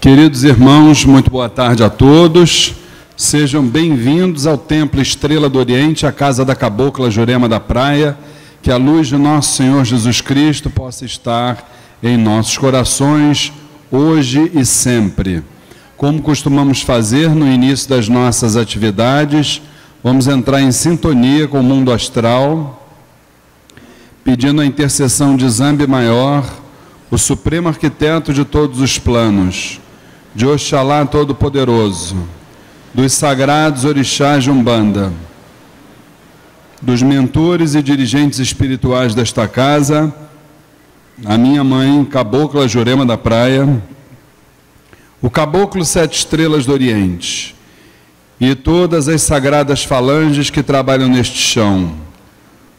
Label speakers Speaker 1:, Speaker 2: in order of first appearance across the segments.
Speaker 1: Queridos irmãos, muito boa tarde a todos. Sejam bem-vindos ao Templo Estrela do Oriente, a casa da Cabocla Jurema da Praia. Que a luz de nosso Senhor Jesus Cristo possa estar em nossos corações, hoje e sempre. Como costumamos fazer no início das nossas atividades, vamos entrar em sintonia com o mundo astral, pedindo a intercessão de Zambi Maior, o Supremo Arquiteto de todos os planos, de Oxalá Todo-Poderoso, dos sagrados orixás de Umbanda, dos mentores e dirigentes espirituais desta casa, a minha mãe, Cabocla Jurema da Praia, o Caboclo Sete Estrelas do Oriente e todas as sagradas falanges que trabalham neste chão,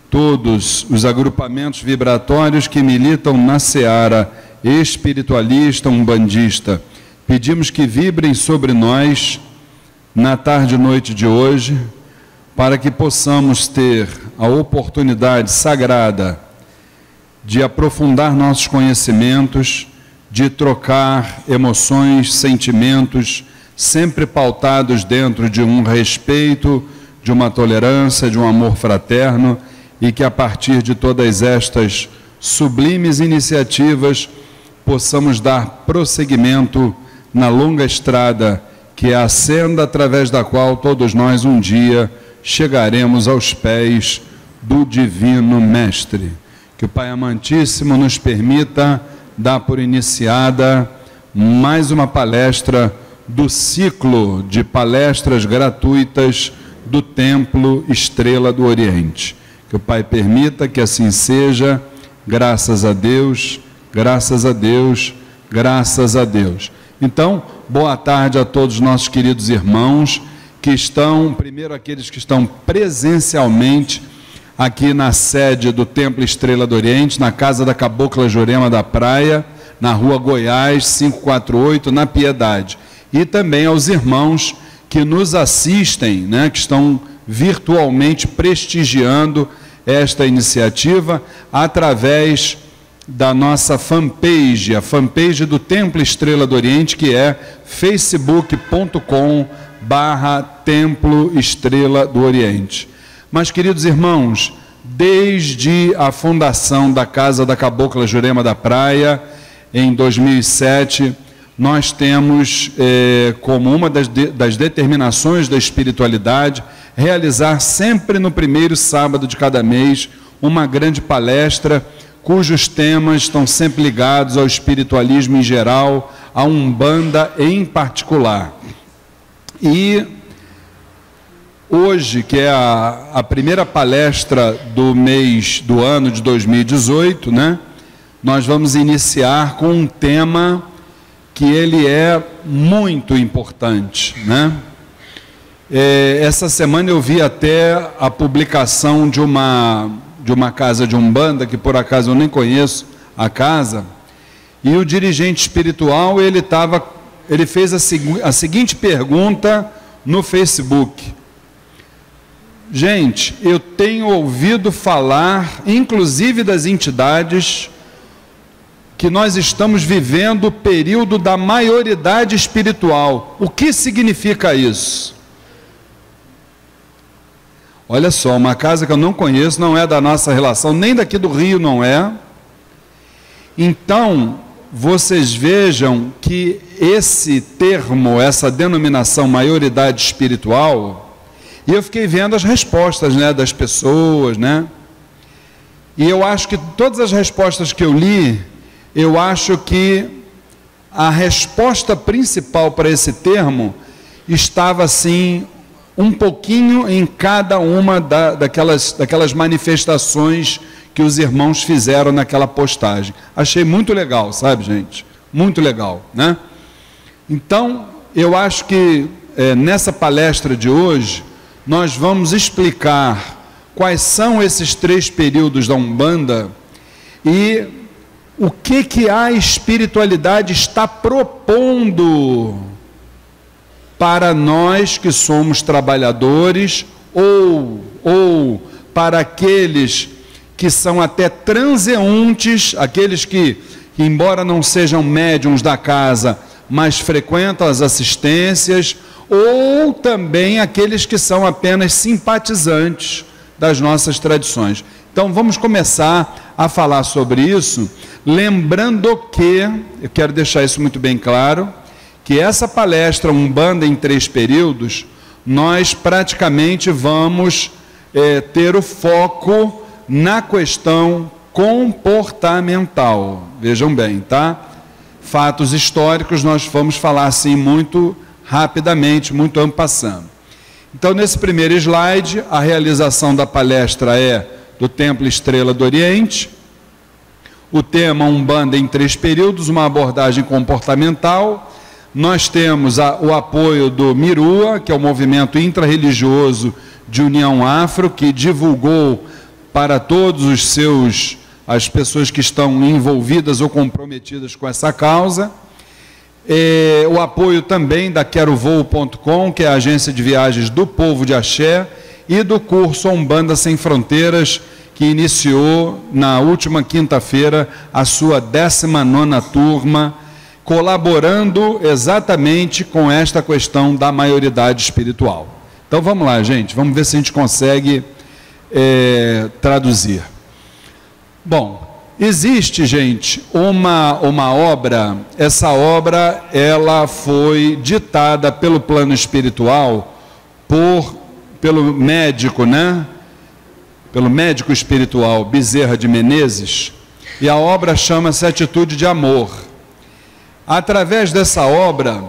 Speaker 1: todos os agrupamentos vibratórios que militam na seara espiritualista, umbandista. Pedimos que vibrem sobre nós na tarde e noite de hoje, para que possamos ter a oportunidade sagrada de aprofundar nossos conhecimentos, de trocar emoções, sentimentos, sempre pautados dentro de um respeito, de uma tolerância, de um amor fraterno, e que a partir de todas estas sublimes iniciativas possamos dar prosseguimento na longa estrada que é a senda através da qual todos nós um dia chegaremos aos pés do Divino Mestre. Que o Pai Amantíssimo nos permita dar por iniciada mais uma palestra do ciclo de palestras gratuitas do Templo Estrela do Oriente. Que o Pai permita que assim seja, graças a Deus, graças a Deus, graças a Deus. Então, boa tarde a todos os nossos queridos irmãos que estão, primeiro aqueles que estão presencialmente aqui na sede do Templo Estrela do Oriente, na casa da Cabocla Jurema da Praia, na rua Goiás, 548, na Piedade. E também aos irmãos que nos assistem, que estão virtualmente prestigiando esta iniciativa através da nossa fanpage, a fanpage do Templo Estrela do Oriente, que é facebook.com/Templo Estrela do Oriente. Mas, queridos irmãos, desde a fundação da Casa da Cabocla Jurema da Praia, em 2007, nós temos como uma das determinações da espiritualidade realizar sempre no primeiro sábado de cada mês uma grande palestra cujos temas estão sempre ligados ao espiritualismo em geral, à Umbanda em particular. E hoje, que é a primeira palestra do mês do ano de 2018, nós vamos iniciar com um tema que ele é muito importante, Essa semana eu vi até a publicação de uma casa de Umbanda, que por acaso eu nem conheço a casa, e o dirigente espiritual, ele fez a seguinte pergunta no Facebook: gente, eu tenho ouvido falar, inclusive das entidades, que nós estamos vivendo o período da maioridade espiritual. O que significa isso? Olha só, uma casa que eu não conheço, não é da nossa relação, nem daqui do Rio não é. Então, vocês vejam que esse termo, essa denominação maioridade espiritual, e eu fiquei vendo as respostas das pessoas, e eu acho que todas as respostas que eu li, eu acho que a resposta principal para esse termo estava assim, um pouquinho em cada uma daquelas manifestações que os irmãos fizeram naquela postagem. Achei muito legal, sabe, gente? Muito legal, Então, eu acho que nessa palestra de hoje, nós vamos explicar quais são esses 3 períodos da Umbanda e o que a espiritualidade está propondo para nós que somos trabalhadores ou para aqueles que são até transeuntes, aqueles que embora não sejam médiuns da casa, mas frequentam as assistências, ou também aqueles que são apenas simpatizantes das nossas tradições. Então vamos começar a falar sobre isso, lembrando que, eu quero deixar isso muito bem claro, que essa palestra Umbanda em 3 períodos, nós praticamente vamos ter o foco na questão comportamental. Vejam bem, tá? Fatos históricos nós vamos falar assim muito rapidamente, muito en passant. Então, nesse primeiro slide, a realização da palestra é do Templo Estrela do Oriente. O tema Umbanda em 3 períodos, uma abordagem comportamental. Nós temos o apoio do MIRUA, que é o Movimento Intrarreligioso de União Afro, que divulgou para todos as pessoas que estão envolvidas ou comprometidas com essa causa. O apoio também da querovoo.com, que é a agência de viagens do povo de Axé, e do curso Umbanda Sem Fronteiras, que iniciou na última quinta-feira a sua 19ª turma, colaborando exatamente com esta questão da maioridade espiritual. Então vamos lá, gente, vamos ver se a gente consegue traduzir. Bom, existe, gente, uma obra, essa obra ela foi ditada pelo plano espiritual pelo médico, né? Pelo médico espiritual Bezerra de Menezes, e a obra chama-se Atitude de Amor. Através dessa obra,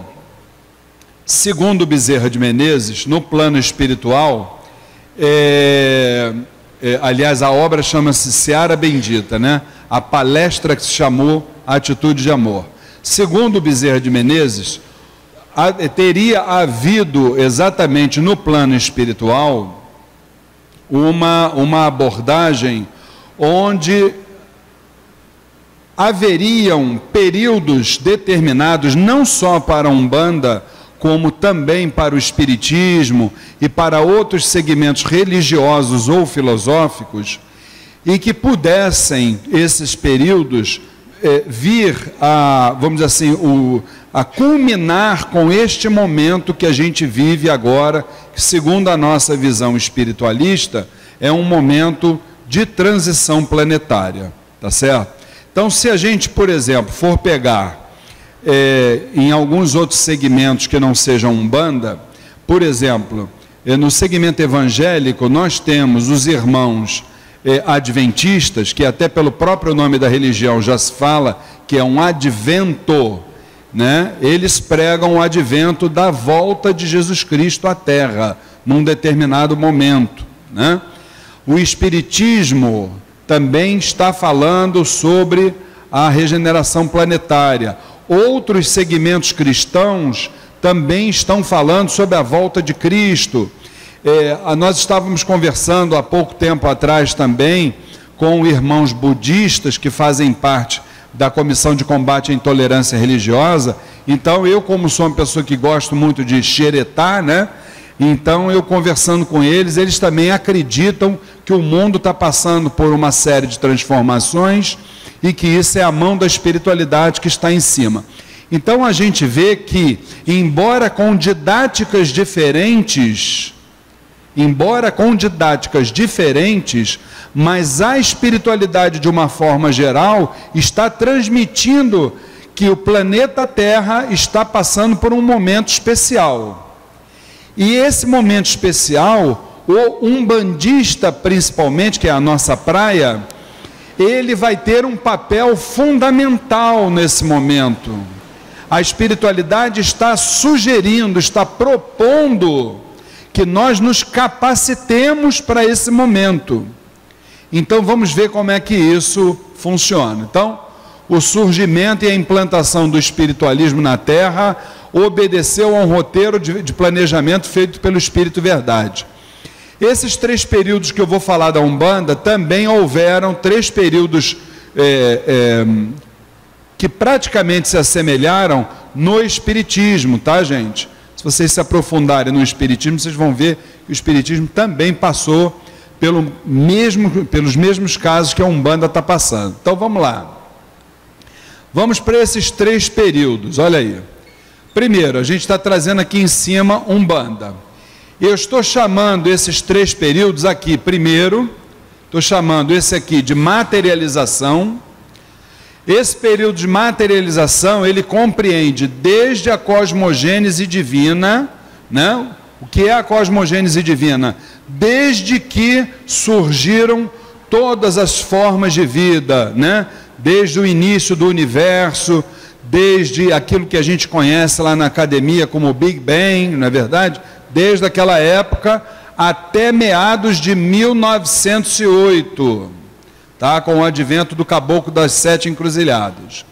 Speaker 1: segundo Bezerra de Menezes, no plano espiritual, aliás, a obra chama-se Seara Bendita, né? A palestra que se chamou Atitude de Amor. Segundo Bezerra de Menezes, teria havido exatamente no plano espiritual uma abordagem onde haveriam períodos determinados, não só para a Umbanda, como também para o Espiritismo e para outros segmentos religiosos ou filosóficos, e que pudessem, esses períodos, vir a, vamos dizer assim, a culminar com este momento que a gente vive agora, que segundo a nossa visão espiritualista, é um momento de transição planetária, tá certo? Então, se a gente, por exemplo, for pegar em alguns outros segmentos que não sejam Umbanda, por exemplo, no segmento evangélico, nós temos os irmãos adventistas, que até pelo próprio nome da religião já se fala que é um advento, né? Eles pregam o advento da volta de Jesus Cristo à Terra, num determinado momento, né? O Espiritismo também está falando sobre a regeneração planetária. Outros segmentos cristãos também estão falando sobre a volta de Cristo. Nós estávamos conversando há pouco tempo atrás também com irmãos budistas que fazem parte da Comissão de Combate à Intolerância Religiosa. Então eu, como sou uma pessoa que gosto muito de xeretá, né? Então eu conversando com eles, eles também acreditam que o mundo está passando por uma série de transformações e que isso é a mão da espiritualidade que está em cima. Então a gente vê que, embora com didáticas diferentes, mas a espiritualidade de uma forma geral está transmitindo que o planeta Terra está passando por um momento especial. E esse momento especial, o umbandista principalmente, que é a nossa praia, ele vai ter um papel fundamental nesse momento. A espiritualidade está sugerindo, está propondo que nós nos capacitemos para esse momento. Então vamos ver como é que isso funciona. Então, o surgimento e a implantação do espiritualismo na Terra obedeceu a um roteiro de planejamento feito pelo Espírito Verdade. Esses 3 períodos que eu vou falar da Umbanda, também houveram 3 períodos que praticamente se assemelharam no Espiritismo, tá, gente? Se vocês se aprofundarem no Espiritismo, vocês vão ver que o Espiritismo também passou pelos mesmos casos que a Umbanda está passando. Então vamos lá. Vamos para esses 3 períodos, olha aí. Primeiro, a gente está trazendo aqui em cima Umbanda. Eu estou chamando esses 3 períodos aqui, primeiro, estou chamando esse aqui de materialização. Esse período de materialização, ele compreende desde a cosmogênese divina, né? O que é a cosmogênese divina? Desde que surgiram todas as formas de vida, né? Desde o início do universo, desde aquilo que a gente conhece lá na academia como o Big Bang, não é verdade? Desde aquela época até meados de 1908, tá? Com o advento do Caboclo das 7 Encruzilhadas.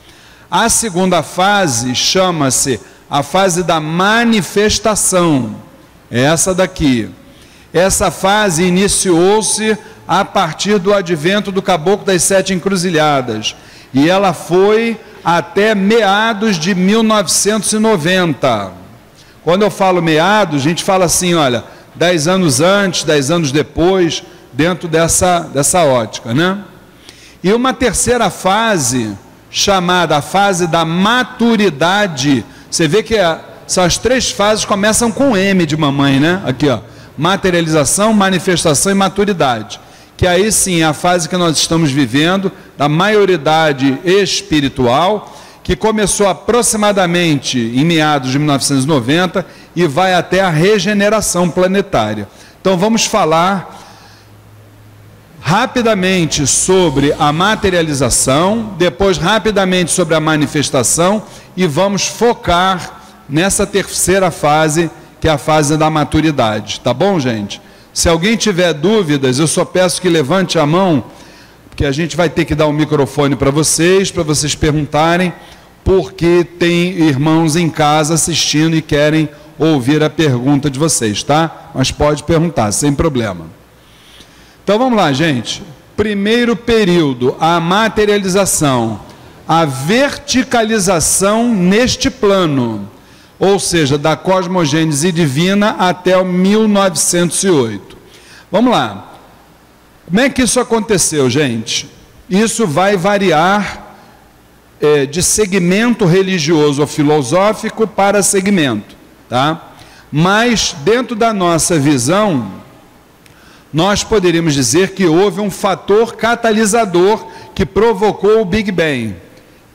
Speaker 1: A segunda fase chama-se a fase da manifestação, é essa daqui. Essa fase iniciou-se a partir do advento do Caboclo das 7 Encruzilhadas, e ela foi até meados de 1990. Quando eu falo meados, a gente fala assim, olha, 10 anos antes, 10 anos depois, dentro dessa ótica, né? E uma terceira fase, chamada a fase da maturidade. Você vê que são as 3 fases, começam com M de mamãe, né? Aqui, ó, materialização, manifestação e maturidade. Que aí sim é a fase que nós estamos vivendo, da maioridade espiritual, que começou aproximadamente em meados de 1990 e vai até a regeneração planetária. Então vamos falar rapidamente sobre a materialização, depois rapidamente sobre a manifestação e vamos focar nessa terceira fase, que é a fase da maturidade. Tá bom, gente? Se alguém tiver dúvidas, eu só peço que levante a mão, porque a gente vai ter que dar um microfone para vocês perguntarem, porque tem irmãos em casa assistindo e querem ouvir a pergunta de vocês, tá? Mas pode perguntar, sem problema. Então vamos lá, gente. Primeiro período, a materialização, a verticalização neste plano, ou seja, da cosmogênese divina até o 1908. Vamos lá. Como é que isso aconteceu, gente? Isso vai variar de segmento religioso ou filosófico para segmento, tá? Mas, dentro da nossa visão, nós poderíamos dizer que houve um fator catalisador que provocou o Big Bang,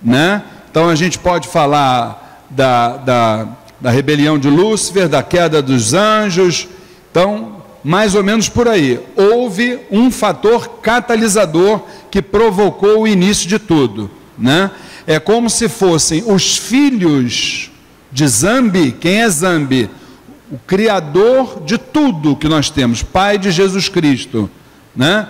Speaker 1: né? Então, a gente pode falar da rebelião de Lúcifer, da queda dos anjos. Então, mais ou menos por aí. Houve um fator catalisador que provocou o início de tudo, né? É como se fossem os filhos de Zambi. Quem é Zambi? O Criador de tudo que nós temos, Pai de Jesus Cristo, né?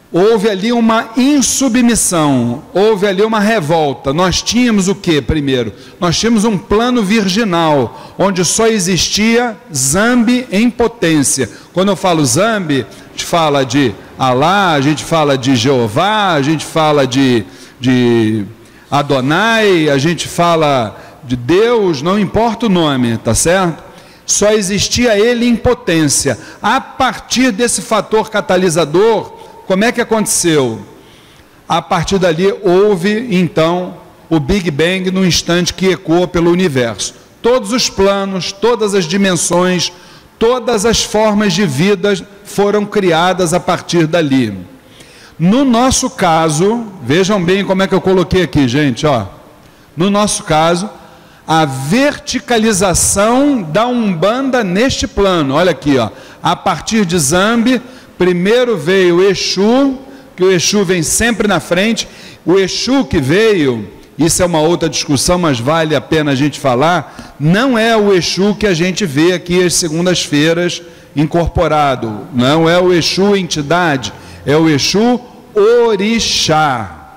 Speaker 1: Houve ali uma insubmissão, houve ali uma revolta. Nós tínhamos o que primeiro? Nós tínhamos um plano virginal, onde só existia Zambi em potência. Quando eu falo Zambi, a gente fala de Alá, a gente fala de Jeová, a gente fala de Adonai, a gente fala de Deus, não importa o nome, tá certo? Só existia ele em potência. A partir desse fator catalisador, como é que aconteceu? A partir dali houve, então, o Big Bang no instante que ecoou pelo universo. Todos os planos, todas as dimensões, todas as formas de vida foram criadas a partir dali. No nosso caso, vejam bem como é que eu coloquei aqui, gente, ó. No nosso caso, a verticalização da Umbanda neste plano. Olha aqui, ó. A partir de Zambi, primeiro veio o Exu, que o Exu vem sempre na frente. O Exu que veio, isso é uma outra discussão, mas vale a pena a gente falar, não é o Exu que a gente vê aqui às segundas-feiras incorporado, não é o Exu entidade, é o Exu orixá,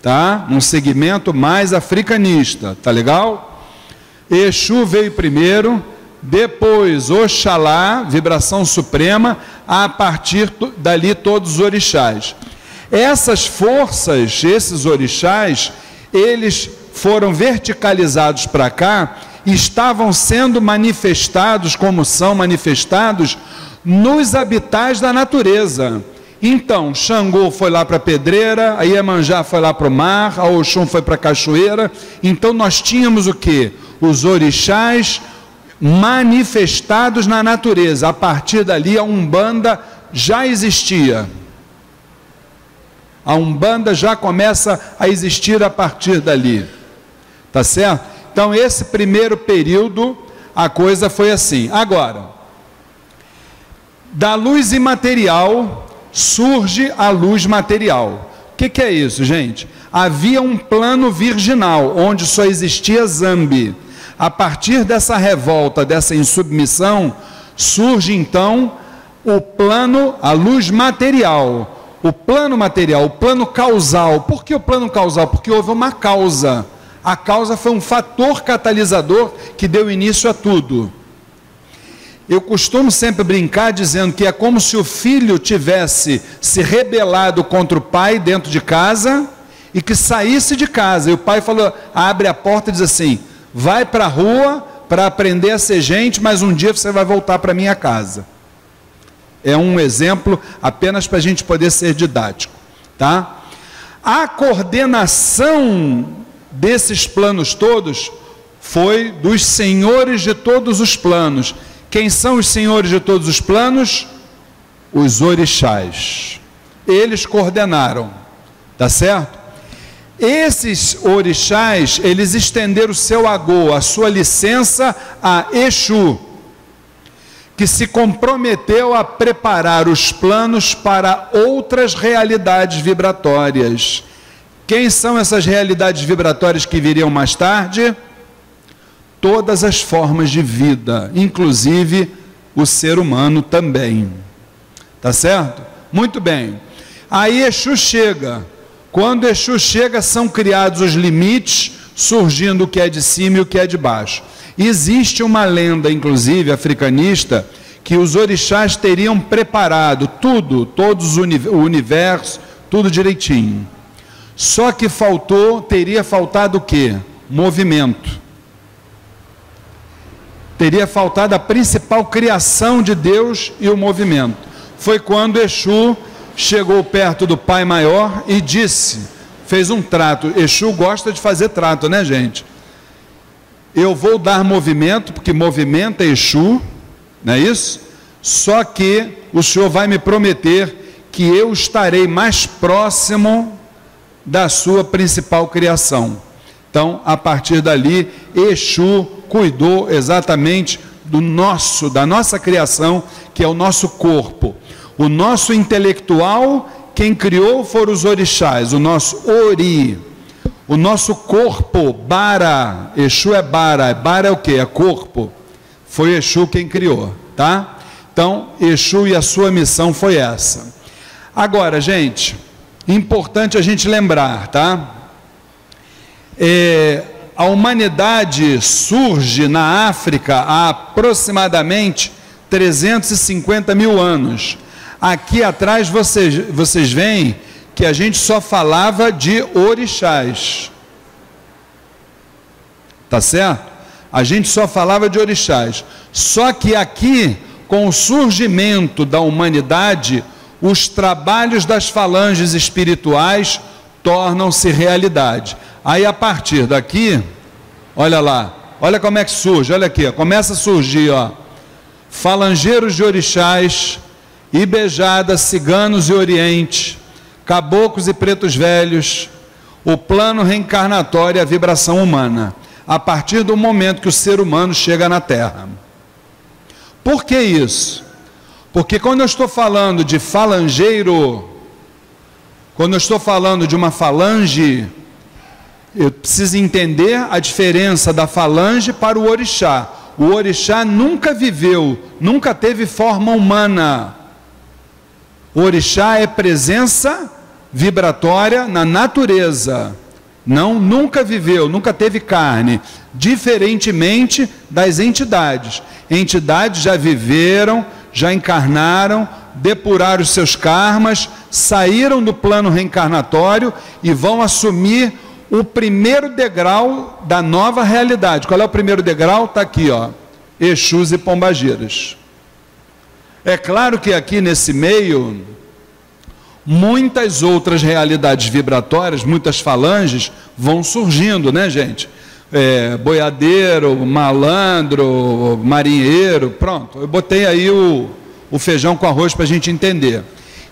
Speaker 1: tá? Um segmento mais africanista, tá legal? Exu veio primeiro, depois Oxalá, vibração suprema, a partir dali todos os orixás. Essas forças, esses orixás, eles foram verticalizados para cá, estavam sendo manifestados como são manifestados nos habitats da natureza. Então, Xangô foi lá para a pedreira, a Iemanjá foi lá para o mar, a Oxum foi para a cachoeira. Então nós tínhamos o quê? Os orixás manifestados na natureza. A partir dali a Umbanda já existia. A Umbanda já começa a existir a partir dali. Tá certo? Então esse primeiro período a coisa foi assim. Agora, da luz imaterial surge a luz material. O que é isso, gente? Havia um plano virginal, onde só existia Zambi. A partir dessa revolta, dessa insubmissão, surge então o plano, a luz material. O plano material, o plano causal. Por que o plano causal? Porque houve uma causa. A causa foi um fator catalisador que deu início a tudo. Eu costumo sempre brincar dizendo que é como se o filho tivesse se rebelado contra o pai dentro de casa e que saísse de casa. E o pai falou, abre a porta e diz assim, vai para a rua para aprender a ser gente, mas um dia você vai voltar para a minha casa. É um exemplo apenas para a gente poder ser didático, tá? A coordenação desses planos todos foi dos senhores de todos os planos. Quem são os senhores de todos os planos? Os orixás. Eles coordenaram, tá certo? Esses orixás, eles estenderam o seu agô, a sua licença a Exu, que se comprometeu a preparar os planos para outras realidades vibratórias. Quem são essas realidades vibratórias que viriam mais tarde? Todas as formas de vida, inclusive o ser humano também. Tá certo? Muito bem. Aí Exu chega. Quando Exu chega, são criados os limites, surgindo o que é de cima e o que é de baixo. Existe uma lenda, inclusive, africanista, que os orixás teriam preparado tudo, o universo, tudo direitinho. Só que teria faltado o quê? Movimento. Teria faltado a principal criação de Deus e o movimento. Foi quando Exu chegou perto do Pai Maior e disse, fez um trato. Exu gosta de fazer trato, né, gente? Eu vou dar movimento, porque movimento é Exu, não é isso? Só que o Senhor vai me prometer que eu estarei mais próximo da sua principal criação. Então, a partir dali, Exu cuidou exatamente da nossa criação, que é o nosso corpo. O nosso intelectual, quem criou foram os orixás, o nosso Ori. O nosso corpo, Bara, Exu é Bara é o que? É corpo. Foi Exu quem criou, tá? Então, Exu e a sua missão foi essa. Agora, gente, importante a gente lembrar, tá? A humanidade surge na África há aproximadamente 350 mil anos. Aqui atrás vocês veem que a gente só falava de orixás. Tá certo? A gente só falava de orixás. Só que aqui, com o surgimento da humanidade, os trabalhos das falanges espirituais tornam-se realidade. Aí a partir daqui, olha lá, olha como é que surge, olha aqui, ó, começa a surgir, ó, falangeiros de orixás, ibejadas, ciganos e oriente, caboclos e pretos velhos, o plano reencarnatório e a vibração humana, a partir do momento que o ser humano chega na Terra. Por que isso? Porque quando eu estou falando de falangeiro, quando eu estou falando de uma falange, eu preciso entender a diferença da falange para o orixá. O orixá nunca viveu, nunca teve forma humana. O orixá é presença vibratória na natureza. Nunca viveu, nunca teve carne. Diferentemente das entidades. Entidades já viveram, já encarnaram, depuraram os seus karmas, saíram do plano reencarnatório e vão assumir o primeiro degrau da nova realidade. Qual é o primeiro degrau? Está aqui, ó, Exus e Pombagiras. É claro que aqui nesse meio, muitas outras realidades vibratórias, muitas falanges vão surgindo, né, gente? boiadeiro, malandro, marinheiro, pronto, eu botei aí o feijão com arroz para a gente entender.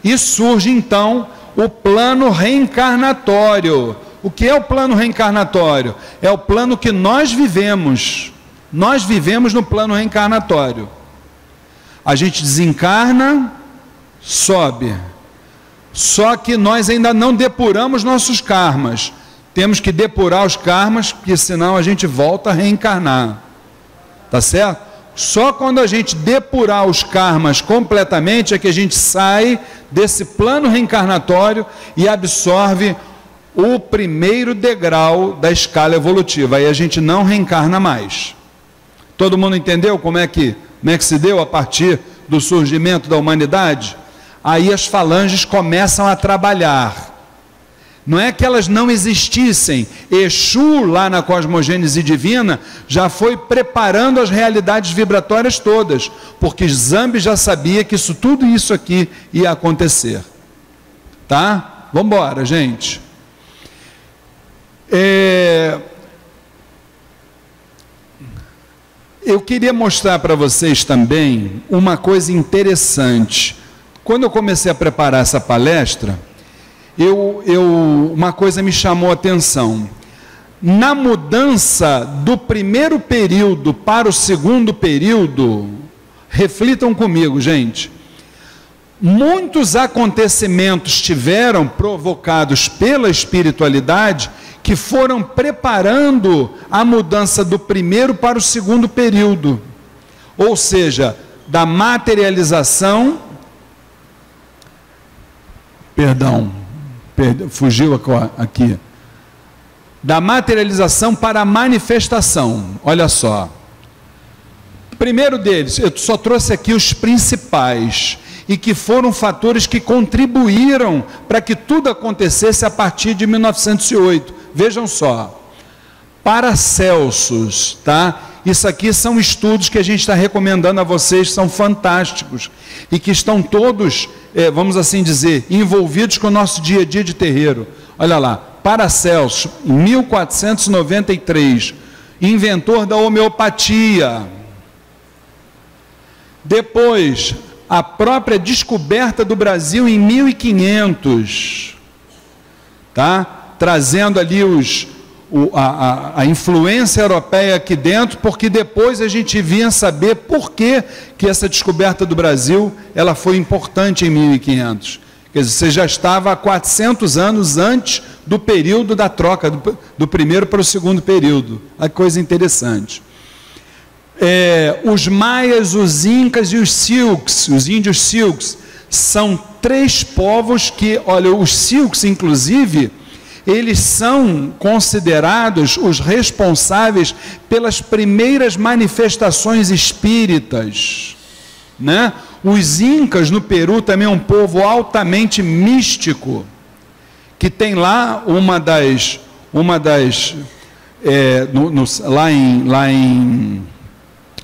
Speaker 1: E surge então o plano reencarnatório. O que é o plano reencarnatório? É o plano que nós vivemos no plano reencarnatório. A gente desencarna, sobe, só que nós ainda não depuramos nossos karmas. Temos que depurar os karmas, porque senão a gente volta a reencarnar, tá certo? Só quando a gente depurar os karmas completamente é que a gente sai desse plano reencarnatório e absorve o primeiro degrau da escala evolutiva. Aí a gente não reencarna mais. Todo mundo entendeu como é que se deu a partir do surgimento da humanidade? Aí as falanges começam a trabalhar. Não é que elas não existissem. Exu, lá na cosmogênese divina, já foi preparando as realidades vibratórias todas, porque Zambi já sabia que tudo isso aqui ia acontecer. Tá? Vamos embora, gente. Eu queria mostrar para vocês também uma coisa interessante. Quando eu comecei a preparar essa palestra, uma coisa me chamou a atenção. Na mudança do primeiro período para o segundo período, reflitam comigo, gente. Muitos acontecimentos tiveram provocados pela espiritualidade que foram preparando a mudança do primeiro para o segundo período. Ou seja, da materialização, fugiu aqui, da materialização para a manifestação. Olha só, primeiro deles, eu só trouxe aqui os principais, e que foram fatores que contribuíram para que tudo acontecesse a partir de 1908. Vejam só, Paracelsus, tá? Isso aqui são estudos que a gente está recomendando a vocês, são fantásticos, e que estão todos, vamos assim dizer, envolvidos com o nosso dia a dia de terreiro. Olha lá, Paracelsus, em 1493, inventor da homeopatia. Depois, a própria descoberta do Brasil em 1500, tá? Trazendo ali a influência europeia aqui dentro, porque depois a gente vinha saber por que essa descoberta do Brasil ela foi importante em 1500. Quer dizer, você já estava há 400 anos antes do período da troca, do primeiro para o segundo período. A coisa interessante. Os maias, os incas e os silks, os índios silks, são três povos que, olha, os silks, inclusive, eles são considerados os responsáveis pelas primeiras manifestações espíritas, né? Os incas no Peru também é um povo altamente místico, que tem lá lá em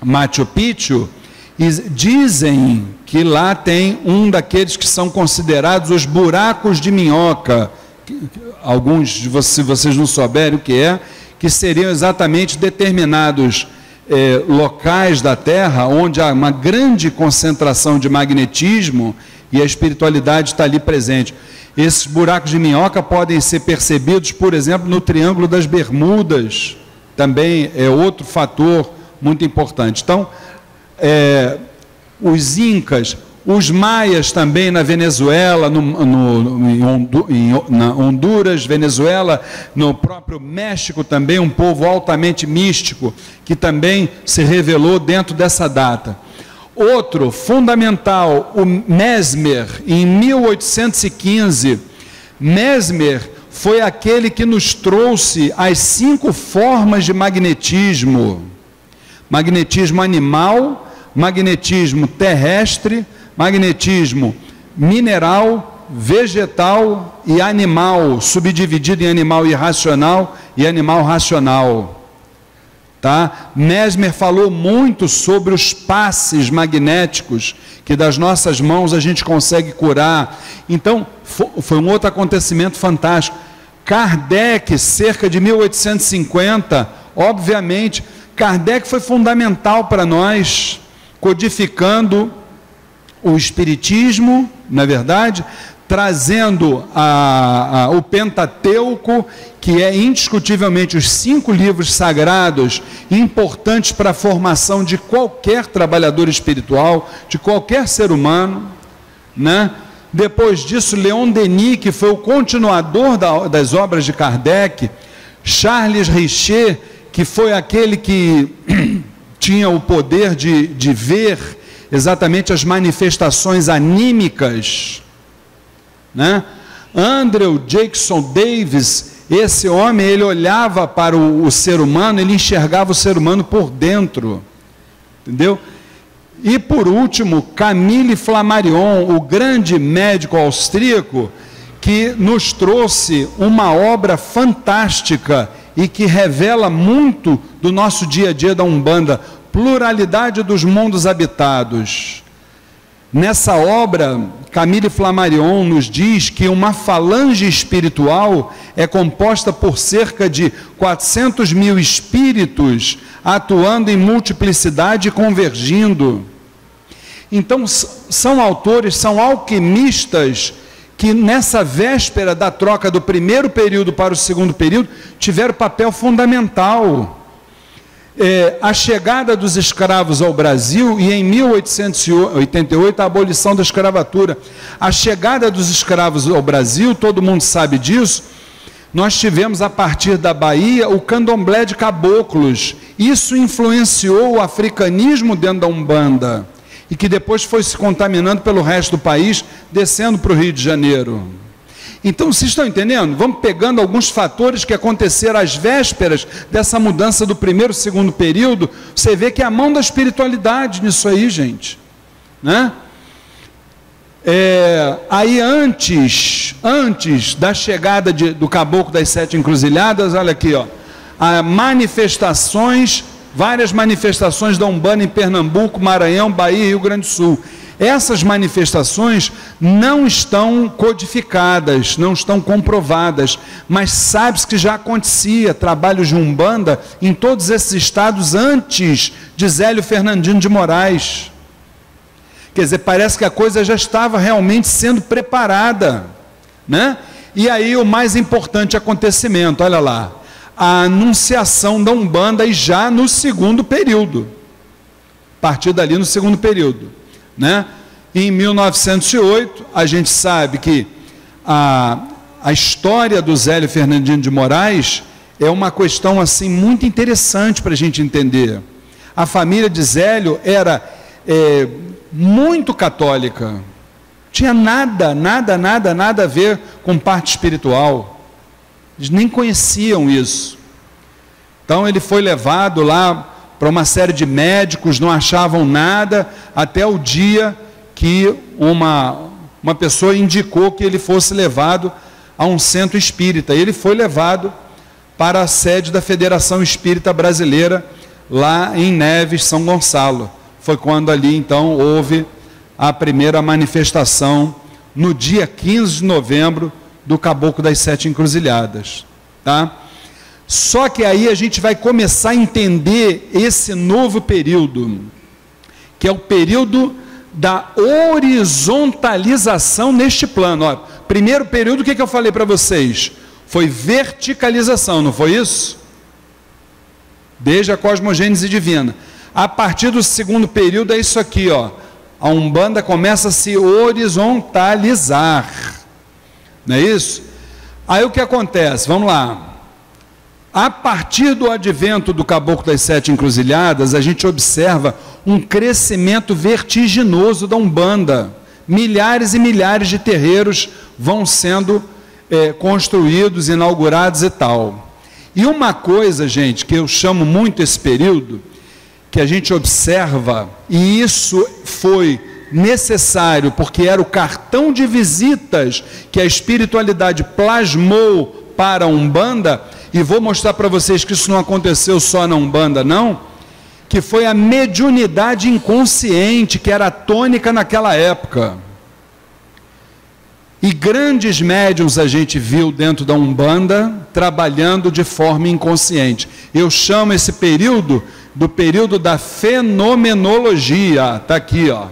Speaker 1: Machu Picchu, e dizem que lá tem um daqueles que são considerados os buracos de minhoca. Alguns de vocês, se vocês não souberem o que seriam exatamente determinados locais da Terra onde há uma grande concentração de magnetismo e a espiritualidade está ali presente. Esses buracos de minhoca podem ser percebidos, por exemplo, no Triângulo das Bermudas, também é outro fator muito importante. Então, os incas, os maias também na Venezuela, na Honduras, Venezuela, no próprio México também, um povo altamente místico, que também se revelou dentro dessa data. Outro fundamental, o Mesmer, em 1815, Mesmer foi aquele que nos trouxe as 5 formas de magnetismo: magnetismo animal, magnetismo terrestre, magnetismo mineral, vegetal e animal, subdividido em animal irracional e animal racional. Tá? Mesmer falou muito sobre os passes magnéticos, que das nossas mãos a gente consegue curar. Então, foi um outro acontecimento fantástico. Kardec, cerca de 1850, Obviamente, Kardec foi fundamental para nós, codificando o Espiritismo, na verdade, trazendo o Pentateuco, que é indiscutivelmente os 5 livros sagrados importantes para a formação de qualquer trabalhador espiritual, de qualquer ser humano, né? Depois disso, Leon Denis, que foi o continuador das obras de Kardec, Charles Richer, que foi aquele que tinha o poder de ver exatamente as manifestações anímicas, né? Andrew Jackson Davis, esse homem, ele olhava para o ser humano, ele enxergava o ser humano por dentro, entendeu? E por último, Camille Flammarion, o grande médico austríaco, que nos trouxe uma obra fantástica e que revela muito do nosso dia a dia da Umbanda, Pluralidade dos Mundos Habitados. Nessa obra, Camille Flammarion nos diz que uma falange espiritual é composta por cerca de 400 mil espíritos atuando em multiplicidade e convergindo. Então, são autores, são alquimistas que nessa véspera da troca do primeiro período para o segundo período tiveram papel fundamental. A chegada dos escravos ao Brasil e em 1888 a abolição da escravatura. A chegada dos escravos ao Brasil, todo mundo sabe disso, nós tivemos a partir da Bahia o candomblé de caboclos. Isso influenciou o africanismo dentro da Umbanda e que depois foi se contaminando pelo resto do país, descendo para o Rio de Janeiro. Então, vocês estão entendendo? Vamos pegando alguns fatores que aconteceram às vésperas dessa mudança do primeiro e segundo período. Você vê que é a mão da espiritualidade nisso aí, gente, né? Aí antes da chegada do Caboclo das 7 Encruzilhadas, olha aqui, ó, várias manifestações da Umbanda em Pernambuco, Maranhão, Bahia e Rio Grande do Sul. Essas manifestações não estão codificadas, não estão comprovadas, mas sabe-se que já acontecia trabalhos de Umbanda em todos esses estados antes de Zélio Fernandino de Moraes. Quer dizer, parece que a coisa já estava realmente sendo preparada, né? E aí o mais importante acontecimento, olha lá, a anunciação da Umbanda e já no segundo período, a partir dali no segundo período, né? Em 1908, a gente sabe que a história do Zélio Fernandino de Moraes é uma questão assim muito interessante para a gente entender. A família de Zélio era muito católica, tinha nada a ver com parte espiritual, eles nem conheciam isso. Então ele foi levado lá para uma série de médicos, não achavam nada, até o dia que uma pessoa indicou que ele fosse levado a um centro espírita. Ele foi levado para a sede da Federação Espírita Brasileira, lá em Neves, São Gonçalo. Foi quando ali, então, houve a primeira manifestação, no dia 15 de novembro, do Caboclo das 7 Encruzilhadas, tá? Só que aí a gente vai começar a entender esse novo período, que é o período da horizontalização neste plano. Ó, primeiro período, o que eu falei para vocês? Foi verticalização, não foi isso? Desde a cosmogênese divina. A partir do segundo período é isso aqui, ó. A Umbanda começa a se horizontalizar, não é isso? Aí o que acontece? Vamos lá. A partir do advento do Caboclo das 7 Encruzilhadas, a gente observa um crescimento vertiginoso da Umbanda. Milhares e milhares de terreiros vão sendo construídos, inaugurados e tal. E uma coisa, gente, que eu chamo muito esse período, que a gente observa, e isso foi necessário, porque era o cartão de visitas que a espiritualidade plasmou para a Umbanda, e vou mostrar para vocês que isso não aconteceu só na Umbanda, não, que foi a mediunidade inconsciente, que era a tônica naquela época. E grandes médiuns a gente viu dentro da Umbanda trabalhando de forma inconsciente. Eu chamo esse período do período da fenomenologia. Está aqui, ó.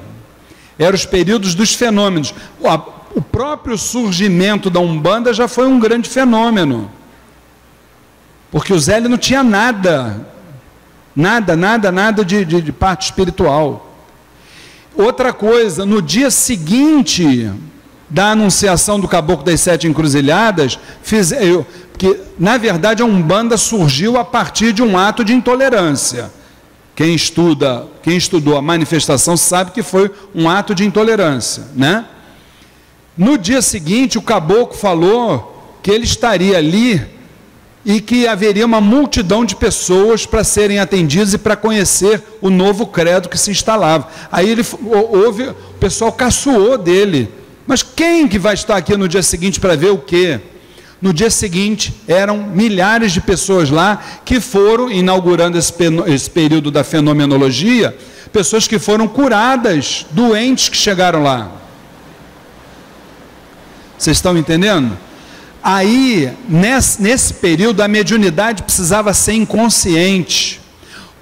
Speaker 1: Eram os períodos dos fenômenos. O próprio surgimento da Umbanda já foi um grande fenômeno. Porque o Zélio não tinha nada de parte espiritual. Outra coisa, no dia seguinte da anunciação do Caboclo das Sete Encruzilhadas, que na verdade a Umbanda surgiu a partir de um ato de intolerância. Quem estudou a manifestação sabe que foi um ato de intolerância, né? No dia seguinte, o Caboclo falou que ele estaria ali e que haveria uma multidão de pessoas para serem atendidas e para conhecer o novo credo que se instalava. Aí o pessoal caçoou dele. Mas quem que vai estar aqui no dia seguinte para ver o quê? No dia seguinte, eram milhares de pessoas lá que foram, inaugurando esse período da fenomenologia, pessoas que foram curadas, doentes que chegaram lá. Vocês estão entendendo? Aí, nesse período, a mediunidade precisava ser inconsciente,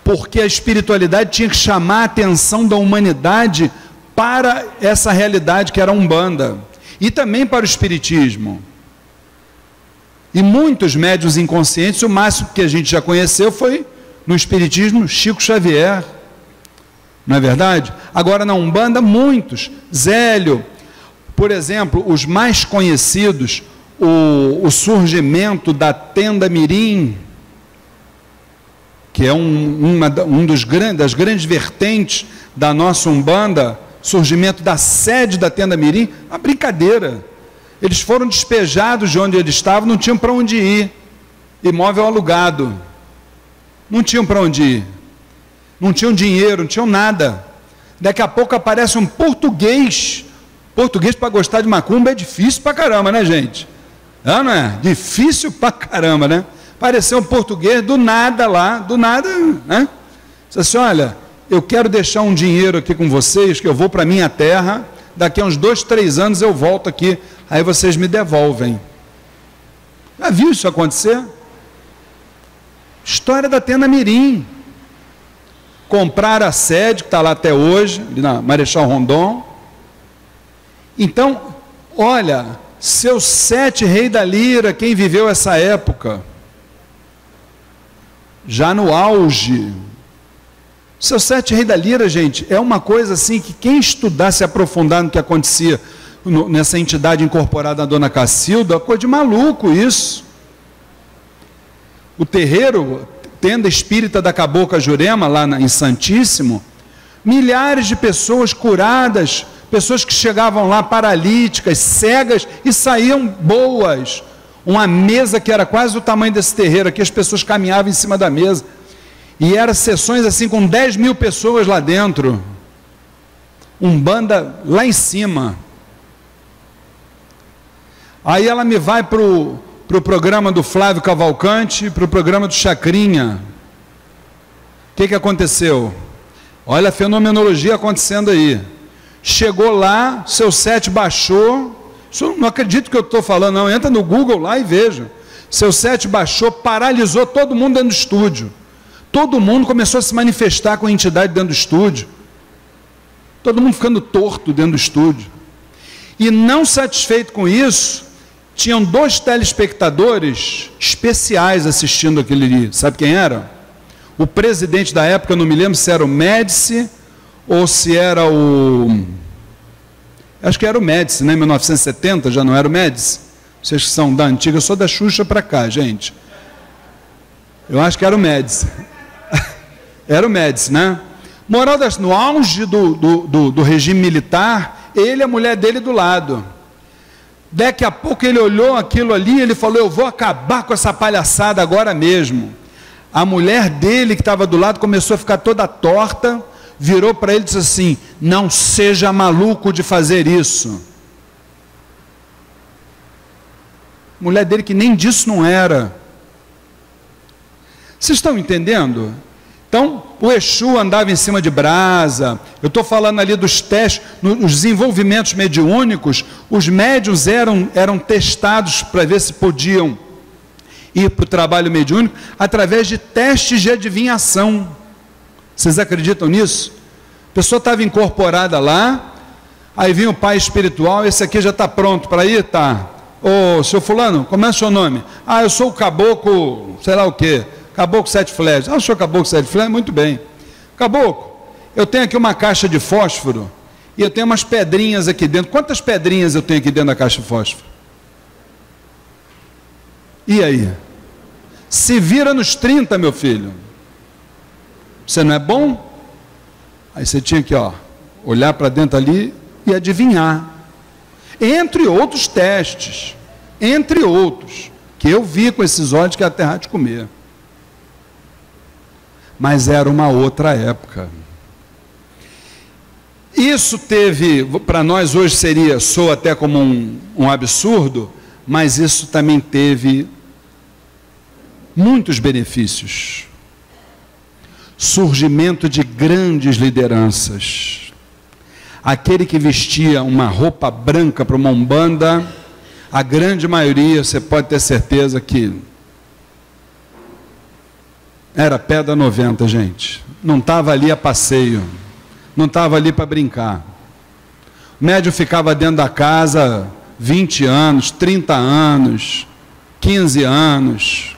Speaker 1: porque a espiritualidade tinha que chamar a atenção da humanidade para essa realidade que era a Umbanda, e também para o Espiritismo. E muitos médiuns inconscientes, o máximo que a gente já conheceu foi, no Espiritismo, Chico Xavier, não é verdade? Agora na Umbanda, muitos. Zélio, por exemplo, os mais conhecidos, o surgimento da Tenda Mirim, que é das grandes vertentes da nossa Umbanda, surgimento da sede da Tenda Mirim, uma brincadeira. Eles foram despejados de onde eles estavam, não tinham para onde ir. Imóvel alugado. Não tinham para onde ir. Não tinham dinheiro, não tinham nada. Daqui a pouco aparece um português. Português para gostar de macumba é difícil para caramba, né, gente? Não é? Difícil para caramba, né? Apareceu um português do nada lá, do nada, né? Disse assim, olha, eu quero deixar um dinheiro aqui com vocês, que eu vou para a minha terra, daqui a uns 2, 3 anos eu volto aqui, aí vocês me devolvem. Já viu isso acontecer? História da Tenda Mirim. Compraram a sede, que está lá até hoje, ali na Marechal Rondon. Então, olha, seu Sete Rei da Lira, quem viveu essa época, já no auge. Seu Sete Rei da Lira, gente, é uma coisa assim que quem estudar, se aprofundar no que acontecia nessa entidade incorporada da Dona Cacilda, coisa de maluco isso. O terreiro, Tenda Espírita da Cabocla Jurema, lá em Santíssimo, milhares de pessoas curadas, pessoas que chegavam lá paralíticas, cegas e saíam boas. Uma mesa que era quase o tamanho desse terreiro aqui, as pessoas caminhavam em cima da mesa. E eram sessões assim com 10 mil pessoas lá dentro. Umbanda lá em cima. Aí ela me vai para o programa do Flávio Cavalcante, para o programa do Chacrinha. O que aconteceu? Olha a fenomenologia acontecendo aí. Chegou lá, seu Sete baixou. Isso não acredito que eu estou falando, não. Entra no Google lá e veja. Seu Sete baixou, paralisou todo mundo dentro do estúdio. Todo mundo começou a se manifestar com a entidade dentro do estúdio. Todo mundo ficando torto dentro do estúdio. E não satisfeito com isso, tinham 2 telespectadores especiais assistindo aquele dia. Sabe quem era? O presidente da época, eu não me lembro se era o Médici ou se era o... Acho que era o Médici, né? Em 1970 já não era o Médici. Vocês que são da antiga, eu sou da Xuxa para cá, gente. Eu acho que era o Médici. Era o Médici, né? Moral das... No auge do regime militar, ele e a mulher dele do lado. Daqui a pouco ele olhou aquilo ali, ele falou, eu vou acabar com essa palhaçada agora mesmo. A mulher dele que estava do lado começou a ficar toda torta, virou para ele e disse assim, não seja maluco de fazer isso. Mulher dele que nem disso não era. Vocês estão entendendo? Então, o Exu andava em cima de brasa. Eu estou falando ali dos testes, nos desenvolvimentos mediúnicos, os médiuns eram testados para ver se podiam ir para o trabalho mediúnico através de testes de adivinhação. Vocês acreditam nisso? A pessoa estava incorporada lá, aí vinha o pai espiritual, esse aqui já está pronto para ir? Tá. Ô, seu fulano, como é o seu nome? Ah, eu sou o caboclo, sei lá o quê, caboclo 7 flechas. Ah, eu sou caboclo 7 flechas, muito bem. Caboclo, eu tenho aqui uma caixa de fósforo, e eu tenho umas pedrinhas aqui dentro. Quantas pedrinhas eu tenho aqui dentro da caixa de fósforo? E aí? Se vira nos 30, meu filho. Você não é bom? Aí você tinha que, olhar para dentro ali e adivinhar. Entre outros testes, entre outros, que eu vi com esses olhos que a terra há de comer. Mas era uma outra época. Isso teve, para nós hoje soa até como um absurdo, mas isso também teve muitos benefícios. Surgimento de grandes lideranças. Aquele que vestia uma roupa branca para uma umbanda, a grande maioria, você pode ter certeza que era pedra 90, gente. Não estava ali a passeio, não estava ali para brincar. O médium ficava dentro da casa 20 anos, 30 anos, 15 anos.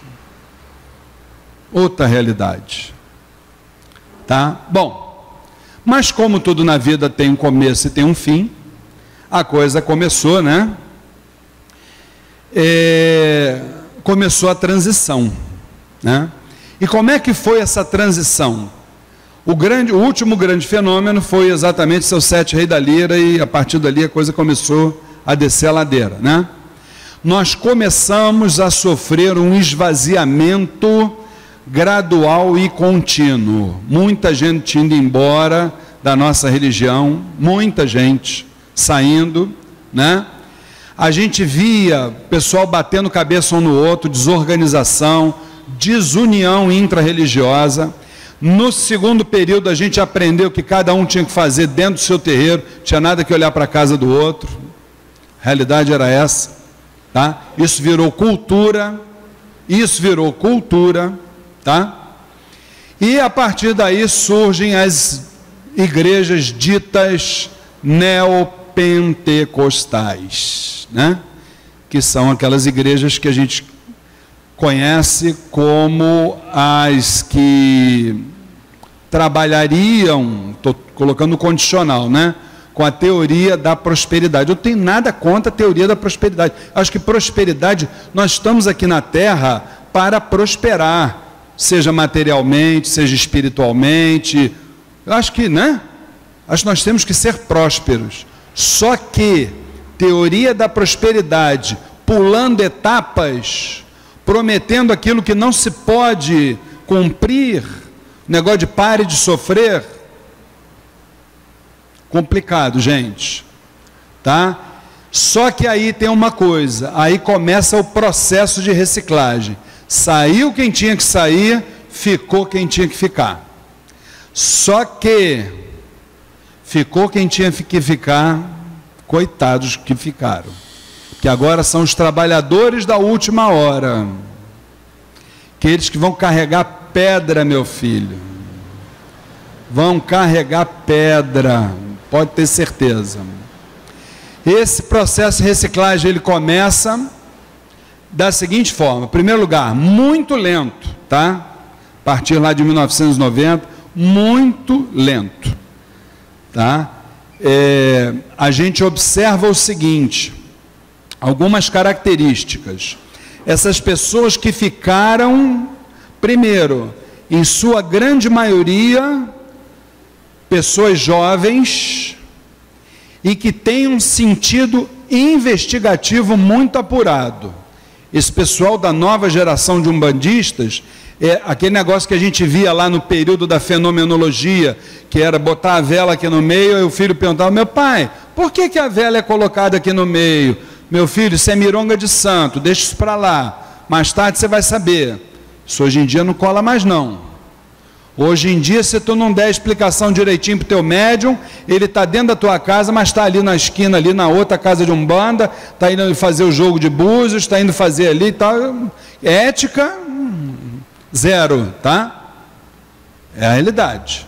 Speaker 1: Outra realidade. Tá? Bom, mas como tudo na vida tem um começo e tem um fim, a coisa começou, né? Começou a transição, né? E como é que foi essa transição? O último grande fenômeno foi exatamente seus 7 reis da lira, e a partir dali a coisa começou a descer a ladeira, né? Nós começamos a sofrer um esvaziamento gradual e contínuo. Muita gente indo embora da nossa religião, muita gente saindo, né? A gente via pessoal batendo cabeça um no outro, desorganização, desunião intra-religiosa. No segundo período a gente aprendeu que cada um tinha que fazer dentro do seu terreiro, tinha nada que olhar para a casa do outro. A realidade era essa, tá? Isso virou cultura, tá? E a partir daí surgem as igrejas ditas neopentecostais, né? Que são aquelas igrejas que a gente conhece como as que trabalhariam, estou colocando condicional, né? Com a teoria da prosperidade. Eu não tenho nada contra a teoria da prosperidade. Acho que prosperidade, nós estamos aqui na Terra para prosperar, seja materialmente, seja espiritualmente. Eu acho que, né? Acho que nós temos que ser prósperos. Só que teoria da prosperidade, pulando etapas, prometendo aquilo que não se pode cumprir, negócio de pare de sofrer, complicado, gente, tá? Só que aí tem uma coisa, aí começa o processo de reciclagem. Saiu quem tinha que sair, ficou quem tinha que ficar. Só que ficou quem tinha que ficar, coitados que ficaram, que agora são os trabalhadores da última hora, aqueles que vão carregar pedra, meu filho, vão carregar pedra, pode ter certeza. Esse processo de reciclagem, ele começa da seguinte forma: em primeiro lugar, muito lento, tá? A partir lá de 1990, muito lento, tá? A gente observa o seguinte, algumas características. Essas pessoas que ficaram, primeiro, em sua grande maioria, pessoas jovens e que têm um sentido investigativo muito apurado. Esse pessoal da nova geração de umbandistas, aquele negócio que a gente via lá no período da fenomenologia, que era botar a vela aqui no meio, e o filho perguntava: meu pai, por que a vela é colocada aqui no meio? Meu filho, isso é mironga de santo, deixa isso para lá, mais tarde você vai saber. Isso hoje em dia não cola mais não. Hoje em dia, se tu não der explicação direitinho para o teu médium, ele está dentro da tua casa, mas está ali na esquina, ali na outra casa de Umbanda, está indo fazer o jogo de búzios, está indo fazer ali e tal. Ética, zero, tá? É a realidade,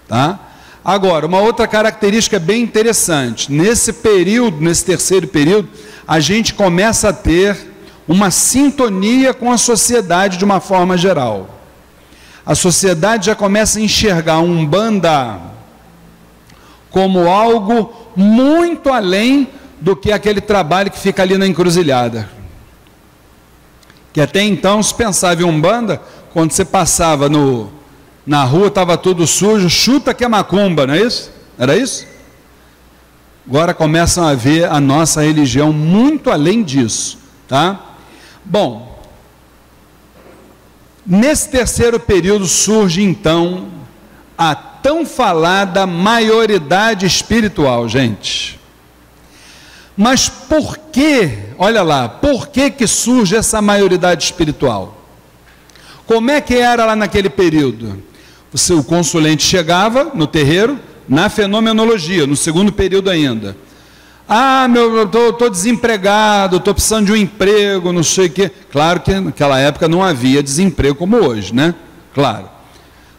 Speaker 1: tá? Agora, uma outra característica bem interessante, nesse período, nesse terceiro período, a gente começa a ter uma sintonia com a sociedade de uma forma geral. A sociedade já começa a enxergar a Umbanda como algo muito além do que aquele trabalho que fica ali na encruzilhada. Que até então se pensava em Umbanda, quando você passava na rua, estava tudo sujo, chuta que é macumba, não é isso? Era isso? Agora começam a ver a nossa religião muito além disso, tá? Bom, nesse terceiro período surge então a tão falada maioridade espiritual, gente. Mas por que, olha lá, por que surge essa maioridade espiritual? Como é que era lá naquele período? O consulente chegava no terreiro, na fenomenologia, no segundo período ainda. Ah, eu estou desempregado, estou precisando de um emprego, não sei o quê. Claro que naquela época não havia desemprego como hoje, né? Claro.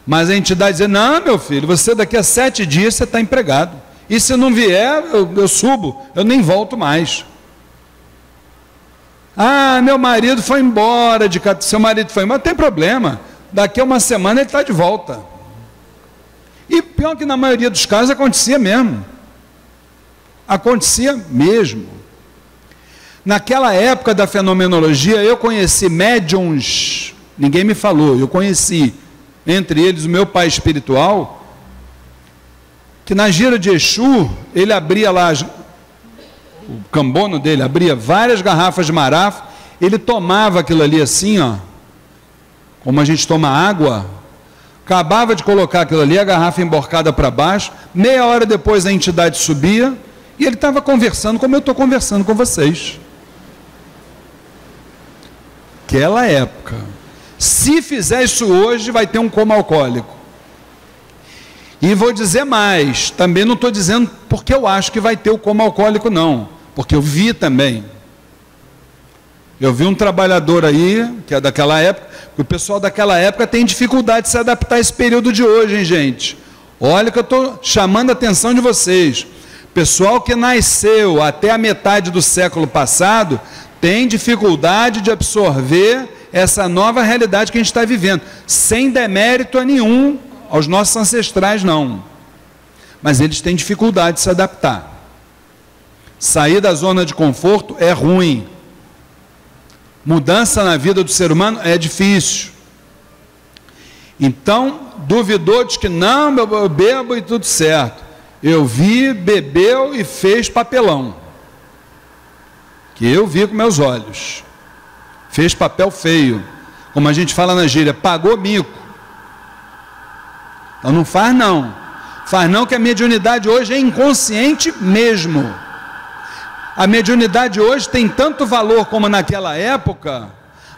Speaker 1: Mas a entidade dizia, não, meu filho, você daqui a 7 dias você está empregado. E se não vier, eu subo, eu nem volto mais. Ah, meu marido foi embora, seu marido foi embora, não tem problema. Daqui a uma semana ele está de volta. E pior que na maioria dos casos acontecia mesmo. Acontecia mesmo. Naquela época da fenomenologia, eu conheci médiuns, ninguém me falou, eu conheci, entre eles o meu pai espiritual, que na gira de Exu, ele abria lá, o cambono dele abria várias garrafas de marafa, ele tomava aquilo ali assim, ó, como a gente toma água, acabava de colocar aquilo ali, a garrafa emborcada para baixo, meia hora depois a entidade subia, e ele estava conversando como eu estou conversando com vocês. Aquela época. Se fizer isso hoje, vai ter um coma alcoólico. E vou dizer mais, também não estou dizendo porque eu acho que vai ter o coma alcoólico, não. Porque eu vi também. Eu vi um trabalhador aí, que é daquela época, que o pessoal daquela época tem dificuldade de se adaptar a esse período de hoje, hein, gente? Olha que eu estou chamando a atenção de vocês. Pessoal que nasceu até a metade do século passado tem dificuldade de absorver essa nova realidade que a gente está vivendo, sem demérito a nenhum aos nossos ancestrais, não. Mas eles têm dificuldade de se adaptar. Sair da zona de conforto é ruim. Mudança na vida do ser humano é difícil. Então, duvidou de que não, eu bebo e tudo certo. Eu vi, bebeu e fez papelão. Que eu vi com meus olhos. Fez papel feio. Como a gente fala na gíria, pagou mico. Então não faz não. Faz não, que a mediunidade hoje é inconsciente mesmo. A mediunidade hoje tem tanto valor como naquela época,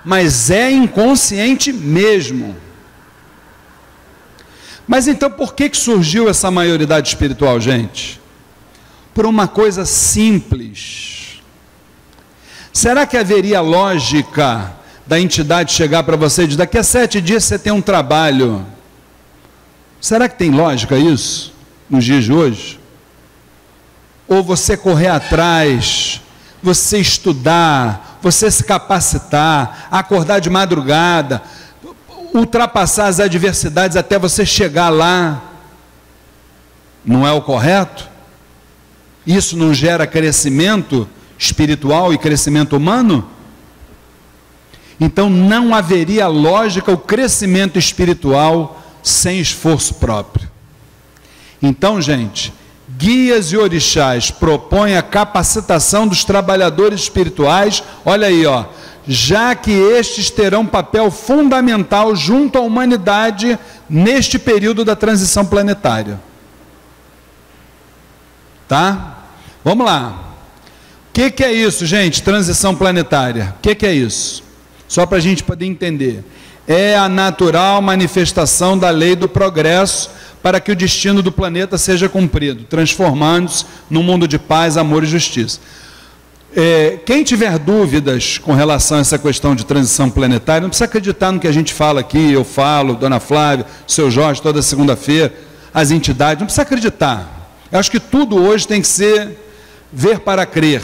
Speaker 1: mas é inconsciente mesmo. Mas então por que surgiu essa maioridade espiritual, gente? Por uma coisa simples. Será que haveria lógica da entidade chegar para você e dizer, daqui a 7 dias você tem um trabalho? Será que tem lógica isso, nos dias de hoje? Ou você correr atrás, você estudar, você se capacitar, acordar de madrugada, ultrapassar as adversidades até você chegar lá, não é o correto? Isso não gera crescimento espiritual e crescimento humano? Então não haveria lógica o crescimento espiritual sem esforço próprio. Então, gente, guias e orixás propõem a capacitação dos trabalhadores espirituais, olha aí, ó, já que estes terão papel fundamental junto à humanidade neste período da transição planetária. Tá? Vamos lá. O que é isso, gente? Transição planetária. O que é isso? Só para a gente poder entender. é a natural manifestação da lei do progresso para que o destino do planeta seja cumprido, transformando-se num mundo de paz, amor e justiça. Quem tiver dúvidas com relação a essa questão de transição planetária, não precisa acreditar no que a gente fala aqui, eu falo, Dona Flávia, seu Jorge, toda segunda-feira, as entidades, não precisa acreditar. Eu acho que tudo hoje tem que ser ver para crer.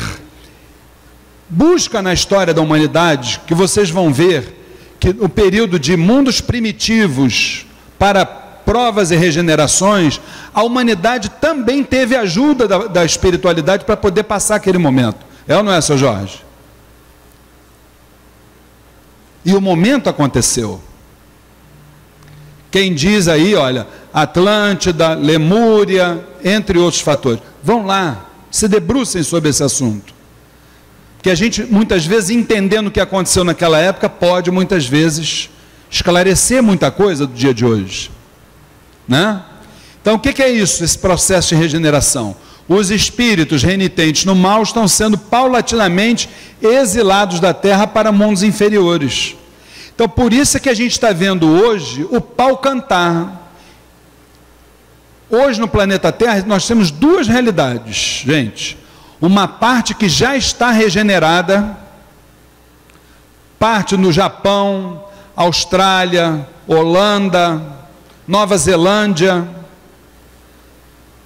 Speaker 1: Busca na história da humanidade, que vocês vão ver que o período de mundos primitivos para provas e regenerações, a humanidade também teve ajuda da espiritualidade para poder passar aquele momento. É ou não é, seu Jorge? E o momento aconteceu. Quem diz aí, olha, Atlântida, Lemúria, entre outros fatores. Vão lá, se debrucem sobre esse assunto. Porque a gente, muitas vezes, entendendo o que aconteceu naquela época, pode, muitas vezes, esclarecer muita coisa do dia de hoje. Né? Então, o que é isso, esse processo de regeneração? Os espíritos renitentes no mal estão sendo paulatinamente exilados da Terra para mundos inferiores. Então, por isso é que a gente está vendo hoje o pau cantar. Hoje no planeta Terra nós temos duas realidades, gente. Uma parte que já está regenerada, parte no Japão, Austrália, Holanda, Nova Zelândia.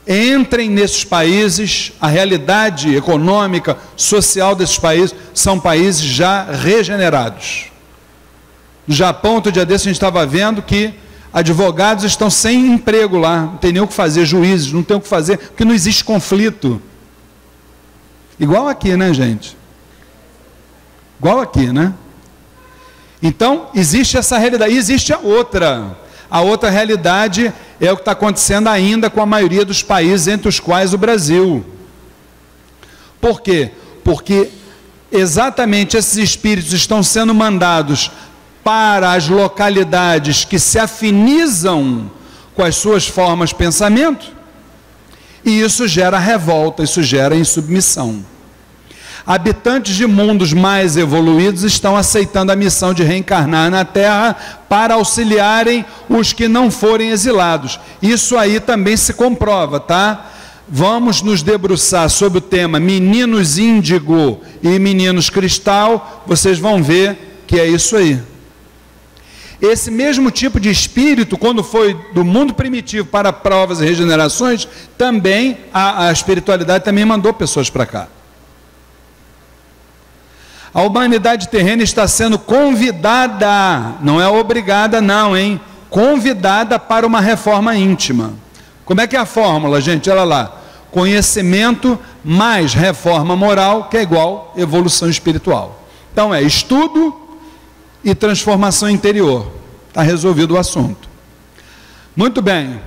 Speaker 1: Entrem nesses países, a realidade econômica, social desses países, são países já regenerados. No Japão, outro dia desse, a gente estava vendo que advogados estão sem emprego lá, não tem nem o que fazer, juízes, não tem o que fazer, porque não existe conflito. Igual aqui, né, gente? Igual aqui, né? Então, existe essa realidade, e existe a outra. A outra realidade é o que está acontecendo ainda com a maioria dos países, entre os quais o Brasil. Por quê? Porque exatamente esses espíritos estão sendo mandados para as localidades que se afinizam com as suas formas de pensamento, e isso gera revolta, isso gera insubmissão. Habitantes de mundos mais evoluídos estão aceitando a missão de reencarnar na Terra para auxiliarem os que não forem exilados. Isso aí também se comprova, tá? Vamos nos debruçar sobre o tema meninos índigo e meninos cristal, vocês vão ver que é isso aí. Esse mesmo tipo de espírito, quando foi do mundo primitivo para provas e regenerações, também a espiritualidade também mandou pessoas para cá. A humanidade terrena está sendo convidada, não é obrigada não, hein? Convidada para uma reforma íntima. Como é que é a fórmula, gente? Olha lá. Conhecimento mais reforma moral, que é igual evolução espiritual. Então é estudo e transformação interior. Está resolvido o assunto. Muito bem.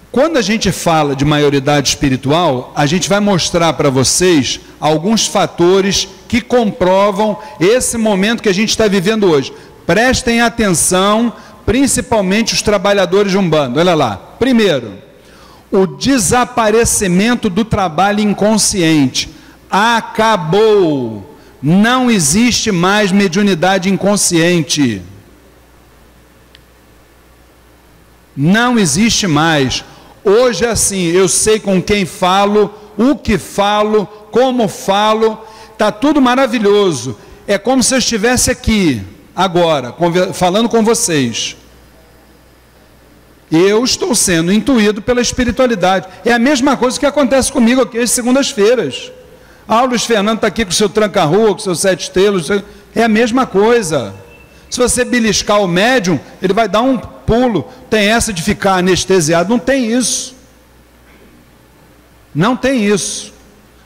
Speaker 1: Quando a gente fala de maioridade espiritual, a gente vai mostrar para vocês alguns fatores que comprovam esse momento que a gente está vivendo hoje. Prestem atenção, principalmente os trabalhadores de Umbanda. Olha lá. Primeiro, o desaparecimento do trabalho inconsciente. Acabou. Não existe mais mediunidade inconsciente. Não existe mais. Hoje é assim, eu sei com quem falo, o que falo, como falo, está tudo maravilhoso. É como se eu estivesse aqui, agora, falando com vocês. Eu estou sendo intuído pela espiritualidade. É a mesma coisa que acontece comigo aqui às segundas-feiras. Ah, o Luiz Fernando está aqui com o seu tranca-rua, com o seu 7 estrelas, é a mesma coisa. Se você beliscar o médium, ele vai dar um pulo. Tem essa de ficar anestesiado? Não tem isso. Não tem isso.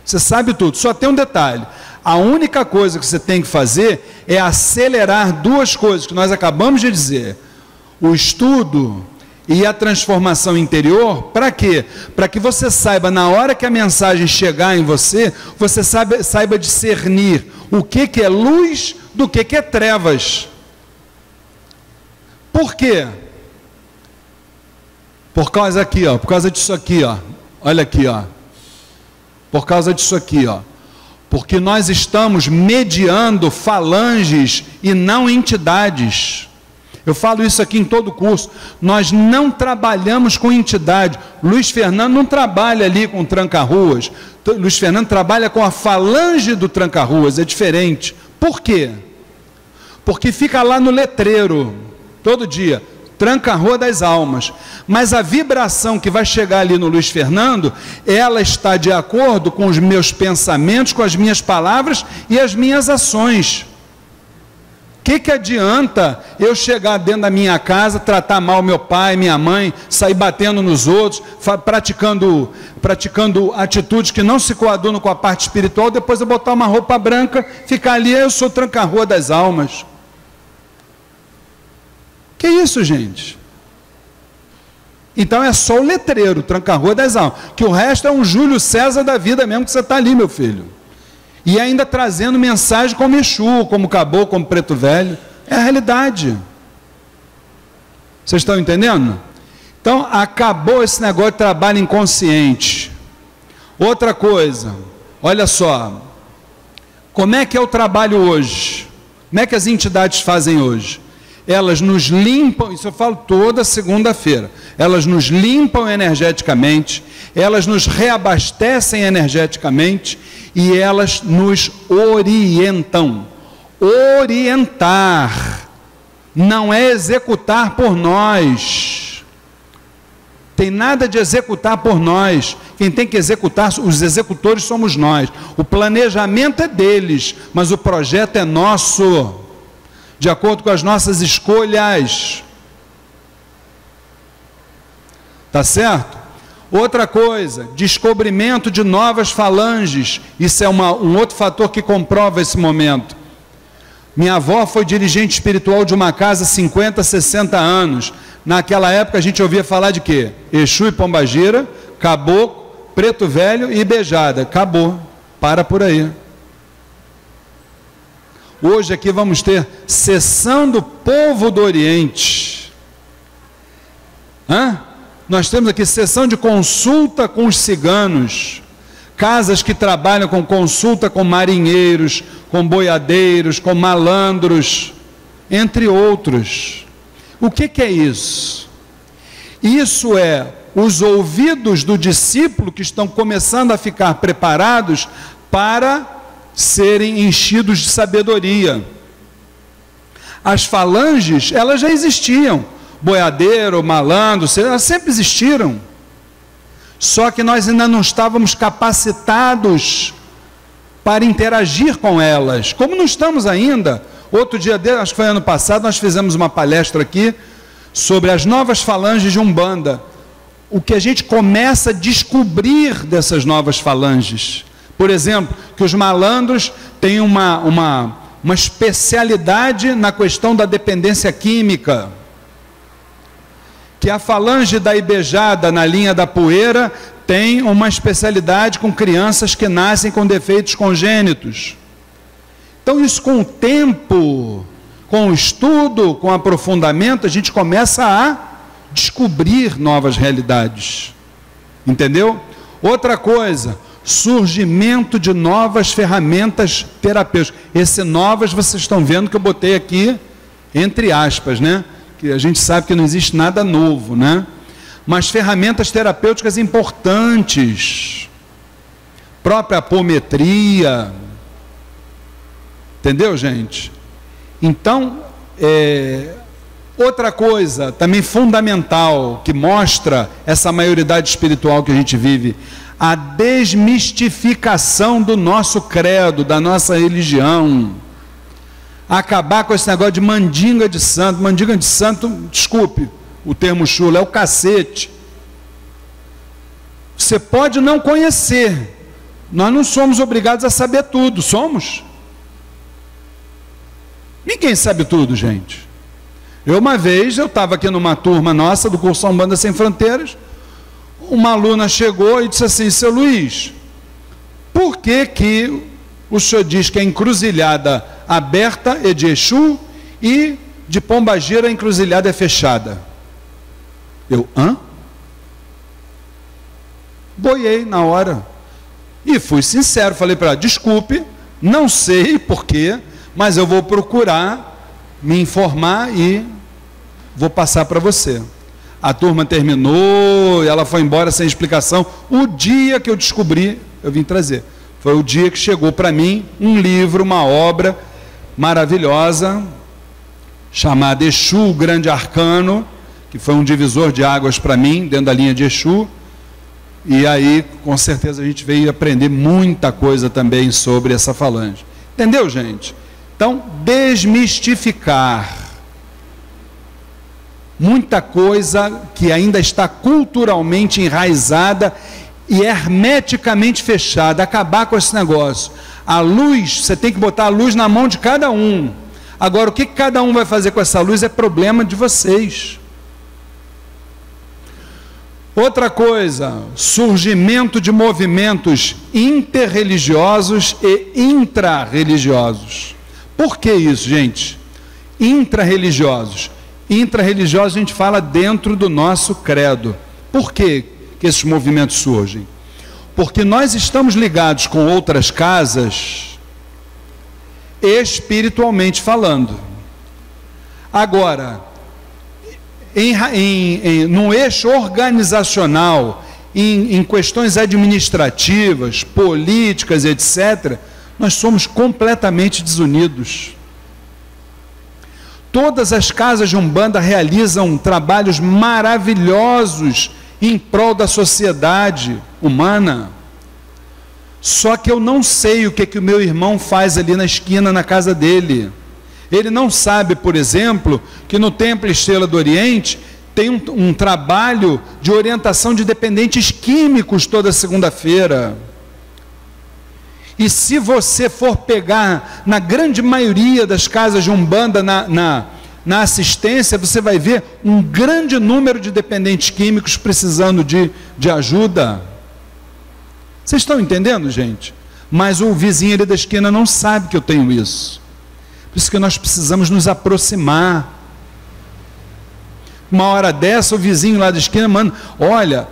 Speaker 1: Você sabe tudo. Só tem um detalhe. A única coisa que você tem que fazer é acelerar duas coisas que nós acabamos de dizer. O estudo e a transformação interior. Para quê? Para que você saiba, na hora que a mensagem chegar em você, você saiba discernir o que é luz do que é trevas. Por quê? Por causa aqui, ó, por causa disso aqui, ó. Olha aqui, ó. Por causa disso aqui, ó. porque nós estamos mediando falanges e não entidades. Eu falo isso aqui em todo o curso. Nós não trabalhamos com entidade. Luiz Fernando não trabalha ali com tranca-ruas. Luiz Fernando trabalha com a falange do tranca-ruas, é diferente. Por quê? Porque fica lá no letreiro, todo dia, tranca-rua das almas. Mas a vibração que vai chegar ali no Luiz Fernando, ela está de acordo com os meus pensamentos, com as minhas palavras e as minhas ações. O que adianta eu chegar dentro da minha casa, tratar mal meu pai, minha mãe, sair batendo nos outros, praticando atitudes que não se coadunam com a parte espiritual, depois eu botar uma roupa branca, ficar ali, eu sou tranca-rua das almas. Que isso, gente? Então é só o letreiro, tranca-rua das almas, que o resto é um Júlio César da vida mesmo, que você está ali, meu filho. E ainda trazendo mensagem como Exu, como Caboclo, como Preto Velho. É a realidade. Vocês estão entendendo? Então, acabou esse negócio de trabalho inconsciente. Outra coisa, olha só. Como é que é o trabalho hoje? Como é que as entidades fazem hoje? Elas nos limpam, isso eu falo toda segunda-feira, elas nos limpam energeticamente, elas nos reabastecem energeticamente e elas nos orientam. Orientar não é executar por nós. Tem nada de executar por nós. Quem tem que executar, os executores somos nós. O planejamento é deles, mas o projeto é nosso, de acordo com as nossas escolhas. Tá certo? Outra coisa, descobrimento de novas falanges. Isso é um outro fator que comprova esse momento. Minha avó foi dirigente espiritual de uma casa há 50, 60 anos. Naquela época a gente ouvia falar de quê? Exu e Pombagira, Caboclo, Preto Velho e Beijada. Acabou. Para por aí. Hoje aqui vamos ter sessão do povo do Oriente. Nós temos aqui sessão de consulta com os ciganos, casas que trabalham com consulta com marinheiros, com boiadeiros, com malandros, entre outros. O que é isso? Isso é os ouvidos do discípulo que estão começando a ficar preparados para serem enchidos de sabedoria. As falanges, elas já existiam, boiadeiro, malandro, elas sempre existiram, só que nós ainda não estávamos capacitados para interagir com elas, como não estamos ainda. Outro dia, acho que foi ano passado, nós fizemos uma palestra aqui sobre as novas falanges de Umbanda, o que a gente começa a descobrir dessas novas falanges. Por exemplo, que os malandros têm uma especialidade na questão da dependência química, que a falange da Ibejada, na linha da poeira, tem uma especialidade com crianças que nascem com defeitos congênitos. Então isso, com o tempo, com o estudo, com o aprofundamento, a gente começa a descobrir novas realidades. Entendeu? Outra coisa, surgimento de novas ferramentas terapêuticas. Esse novas, vocês estão vendo que eu botei aqui entre aspas, né? Que a gente sabe que não existe nada novo, né? Mas ferramentas terapêuticas importantes, própria apometria, entendeu, gente? Então, outra coisa também fundamental, que mostra essa maioridade espiritual que a gente vive, a desmistificação do nosso credo, da nossa religião. Acabar com esse negócio de mandinga de santo. Mandinga de santo, desculpe o termo chulo, é o cacete. Você pode não conhecer, nós não somos obrigados a saber tudo, somos? Ninguém sabe tudo, gente. Uma vez eu estava aqui numa turma nossa do curso Umbanda Sem Fronteiras, uma aluna chegou e disse assim: seu Luiz, por que o senhor diz que a encruzilhada aberta é de Exu e de Pombagira a encruzilhada é fechada? Eu, boiei na hora. E fui sincero, falei para ela, desculpe, não sei porquê, mas eu vou procurar me informar e vou passar para você. A turma terminou, ela foi embora sem explicação. O dia que eu descobri, eu vim trazer. Foi o dia que chegou para mim um livro, uma obra maravilhosa, chamada Exu, o Grande Arcano, que foi um divisor de águas para mim, dentro da linha de Exu. E aí, com certeza, a gente veio aprender muita coisa também sobre essa falange. Entendeu, gente? Então, desmistificar muita coisa que ainda está culturalmente enraizada e hermeticamente fechada, acabar com esse negócio. A luz, você tem que botar a luz na mão de cada um. Agora, o que cada um vai fazer com essa luz é problema de vocês. Outra coisa, surgimento de movimentos interreligiosos e intrarreligiosos. Por que isso, gente? Intrarreligiosos. Intrarreligiosos a gente fala dentro do nosso credo. Por que esses movimentos surgem? Porque nós estamos ligados com outras casas, espiritualmente falando. Agora, no eixo organizacional, em questões administrativas, políticas, etc., nós somos completamente desunidos. Todas as casas de Umbanda realizam trabalhos maravilhosos em prol da sociedade humana. Só que eu não sei o que o meu irmão faz ali na esquina, na casa dele. Ele não sabe, por exemplo, que no Templo Estrela do Oriente tem um trabalho de orientação de dependentes químicos toda segunda-feira. E se você for pegar na grande maioria das casas de Umbanda, na assistência, você vai ver um grande número de dependentes químicos precisando de ajuda. Vocês estão entendendo, gente? Mas o vizinho ali da esquina não sabe que eu tenho isso. Por isso que nós precisamos nos aproximar. Uma hora dessa, o vizinho lá da esquina, mano, olha,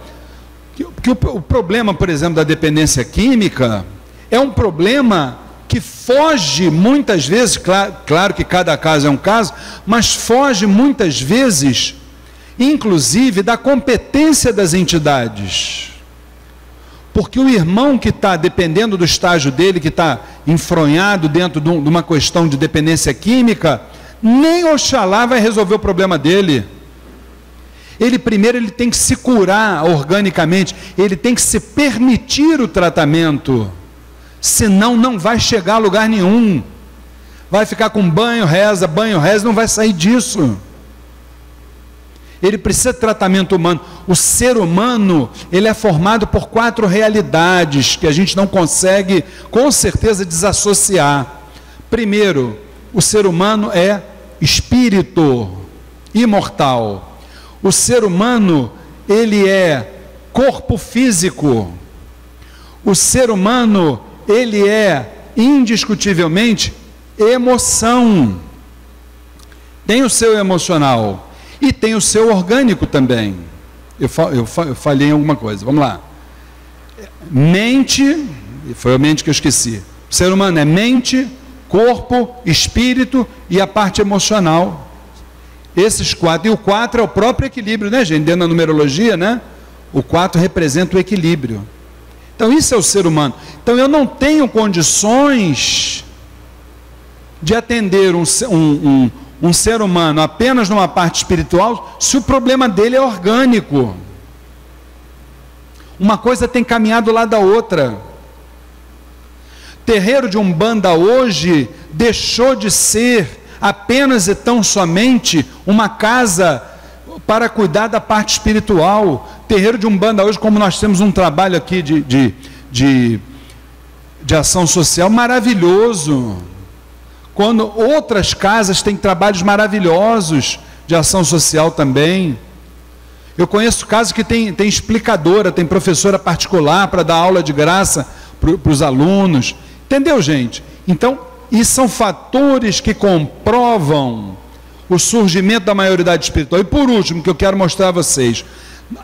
Speaker 1: que o problema, por exemplo, da dependência química é um problema que foge muitas vezes, claro que cada caso é um caso, mas foge muitas vezes, inclusive, da competência das entidades. Porque o irmão que está, dependendo do estágio dele, que está enfronhado dentro de uma questão de dependência química, nem Oxalá vai resolver o problema dele. Ele primeiro tem que se curar organicamente, ele tem que se permitir o tratamento, senão não vai chegar a lugar nenhum. Vai ficar com banho, reza, não vai sair disso. Ele precisa de tratamento humano. O ser humano, ele é formado por 4 realidades que a gente não consegue, com certeza, desassociar. Primeiro, o ser humano é espírito imortal. O ser humano, ele é corpo físico. O ser humano, ele é indiscutivelmente emoção. Tem o seu emocional e tem o seu orgânico também. Eu falhei em alguma coisa, vamos lá. Mente, foi a mente que eu esqueci. O ser humano é mente, corpo, espírito e a parte emocional. Esses 4, e o 4 é o próprio equilíbrio, né, gente? Dentro da numerologia, né? O 4 representa o equilíbrio. Então, isso é o ser humano. Então, eu não tenho condições de atender um ser humano apenas numa parte espiritual, se o problema dele é orgânico. Uma coisa tem caminhado lá da outra. Terreiro de Umbanda hoje deixou de ser apenas e tão somente uma casa para cuidar da parte espiritual. Terreiro de Umbanda hoje, como nós temos um trabalho aqui de ação social maravilhoso, quando outras casas têm trabalhos maravilhosos de ação social também. Eu conheço casos que tem explicadora, tem professora particular para dar aula de graça para os alunos. Entendeu, gente? Então, isso são fatores que comprovam o surgimento da maioridade espiritual. E por último, que eu quero mostrar a vocês,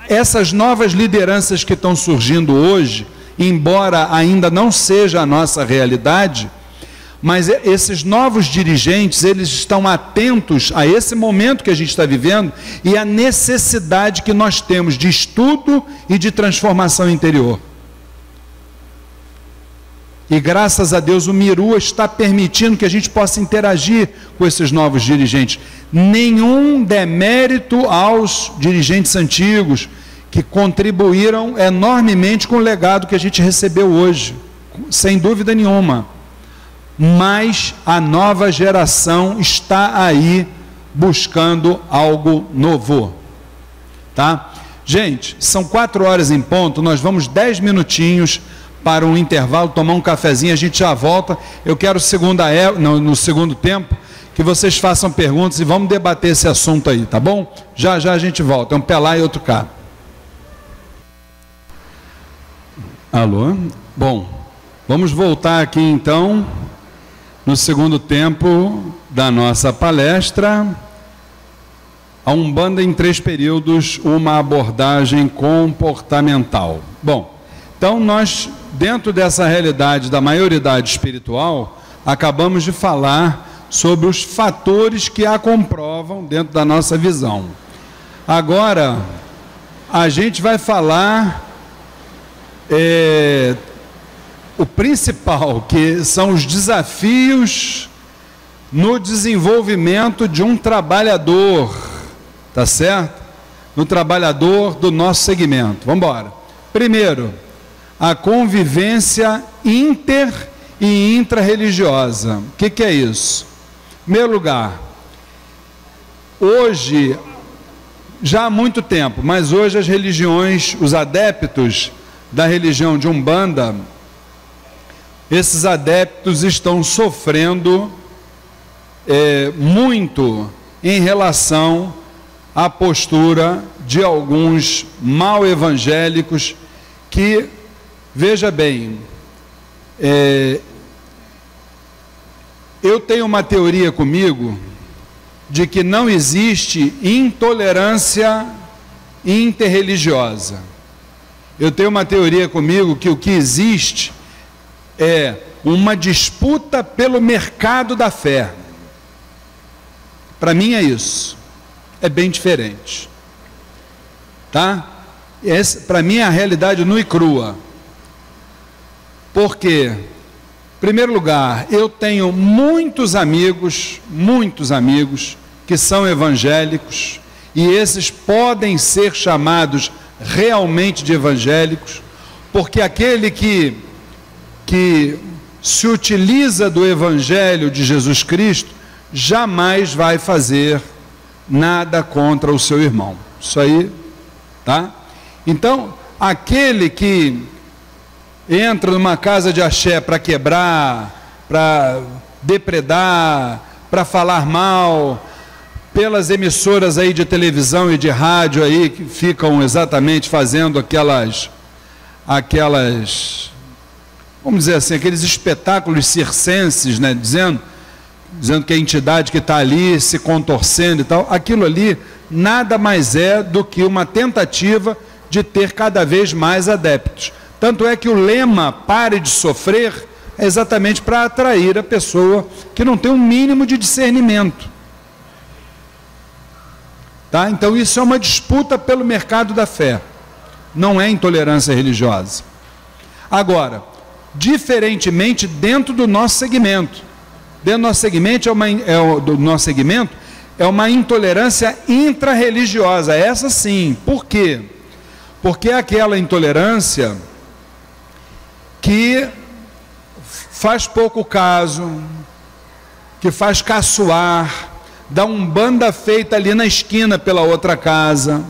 Speaker 1: essas novas lideranças que estão surgindo hoje, embora ainda não seja a nossa realidade, mas esses novos dirigentes, eles estão atentos a esse momento que a gente está vivendo e a necessidade que nós temos de estudo e de transformação interior. E graças a Deus o Miru está permitindo que a gente possa interagir com esses novos dirigentes. Nenhum demérito aos dirigentes antigos que contribuíram enormemente com o legado que a gente recebeu hoje, sem dúvida nenhuma. Mas a nova geração está aí buscando algo novo, tá? Gente, são 4 horas em ponto, nós vamos 10 minutinhos para um intervalo, tomar um cafezinho, a gente já volta. Eu quero no segundo tempo que vocês façam perguntas e vamos debater esse assunto aí, tá bom? Já já a gente volta, é um pé lá e outro cá. Alô? Bom, vamos voltar aqui então no segundo tempo da nossa palestra, a Umbanda em 3 períodos, uma abordagem comportamental. Bom, então nós, dentro dessa realidade da maioridade espiritual, acabamos de falar sobre os fatores que a comprovam dentro da nossa visão. Agora, a gente vai falar o principal, que são os desafios no desenvolvimento de um trabalhador, tá certo? No trabalhador do nosso segmento. Vamos embora. Primeiro, a convivência inter e intra-religiosa. O que é isso? Em primeiro lugar, hoje, já há muito tempo, mas hoje as religiões, os adeptos da religião de Umbanda, esses adeptos estão sofrendo muito em relação à postura de alguns mal evangélicos que, veja bem, eu tenho uma teoria comigo de que não existe intolerância interreligiosa. Eu tenho uma teoria comigo que o que existe é uma disputa pelo mercado da fé. Para mim é isso. É bem diferente. Tá? Para mim é a realidade nua e crua. Por quê? Em primeiro lugar, eu tenho muitos amigos que são evangélicos, e esses podem ser chamados realmente de evangélicos, porque aquele que se utiliza do evangelho de Jesus Cristo jamais vai fazer nada contra o seu irmão. Isso aí, tá? Então, aquele que entra numa casa de axé para quebrar, para depredar, para falar mal, pelas emissoras aí de televisão e de rádio aí que ficam exatamente fazendo aquelas, vamos dizer assim, aqueles espetáculos circenses, né, dizendo que a entidade que está ali se contorcendo e tal, aquilo ali nada mais é do que uma tentativa de ter cada vez mais adeptos. Tanto é que o lema "pare de sofrer" é exatamente para atrair a pessoa que não tem um mínimo de discernimento. Tá? Então isso é uma disputa pelo mercado da fé, não é intolerância religiosa. Agora, diferentemente dentro do nosso segmento, é uma intolerância intra-religiosa, essa sim. Por quê? Porque é aquela intolerância que faz pouco caso, que faz caçoar, dá Umbanda feita ali na esquina pela outra casa.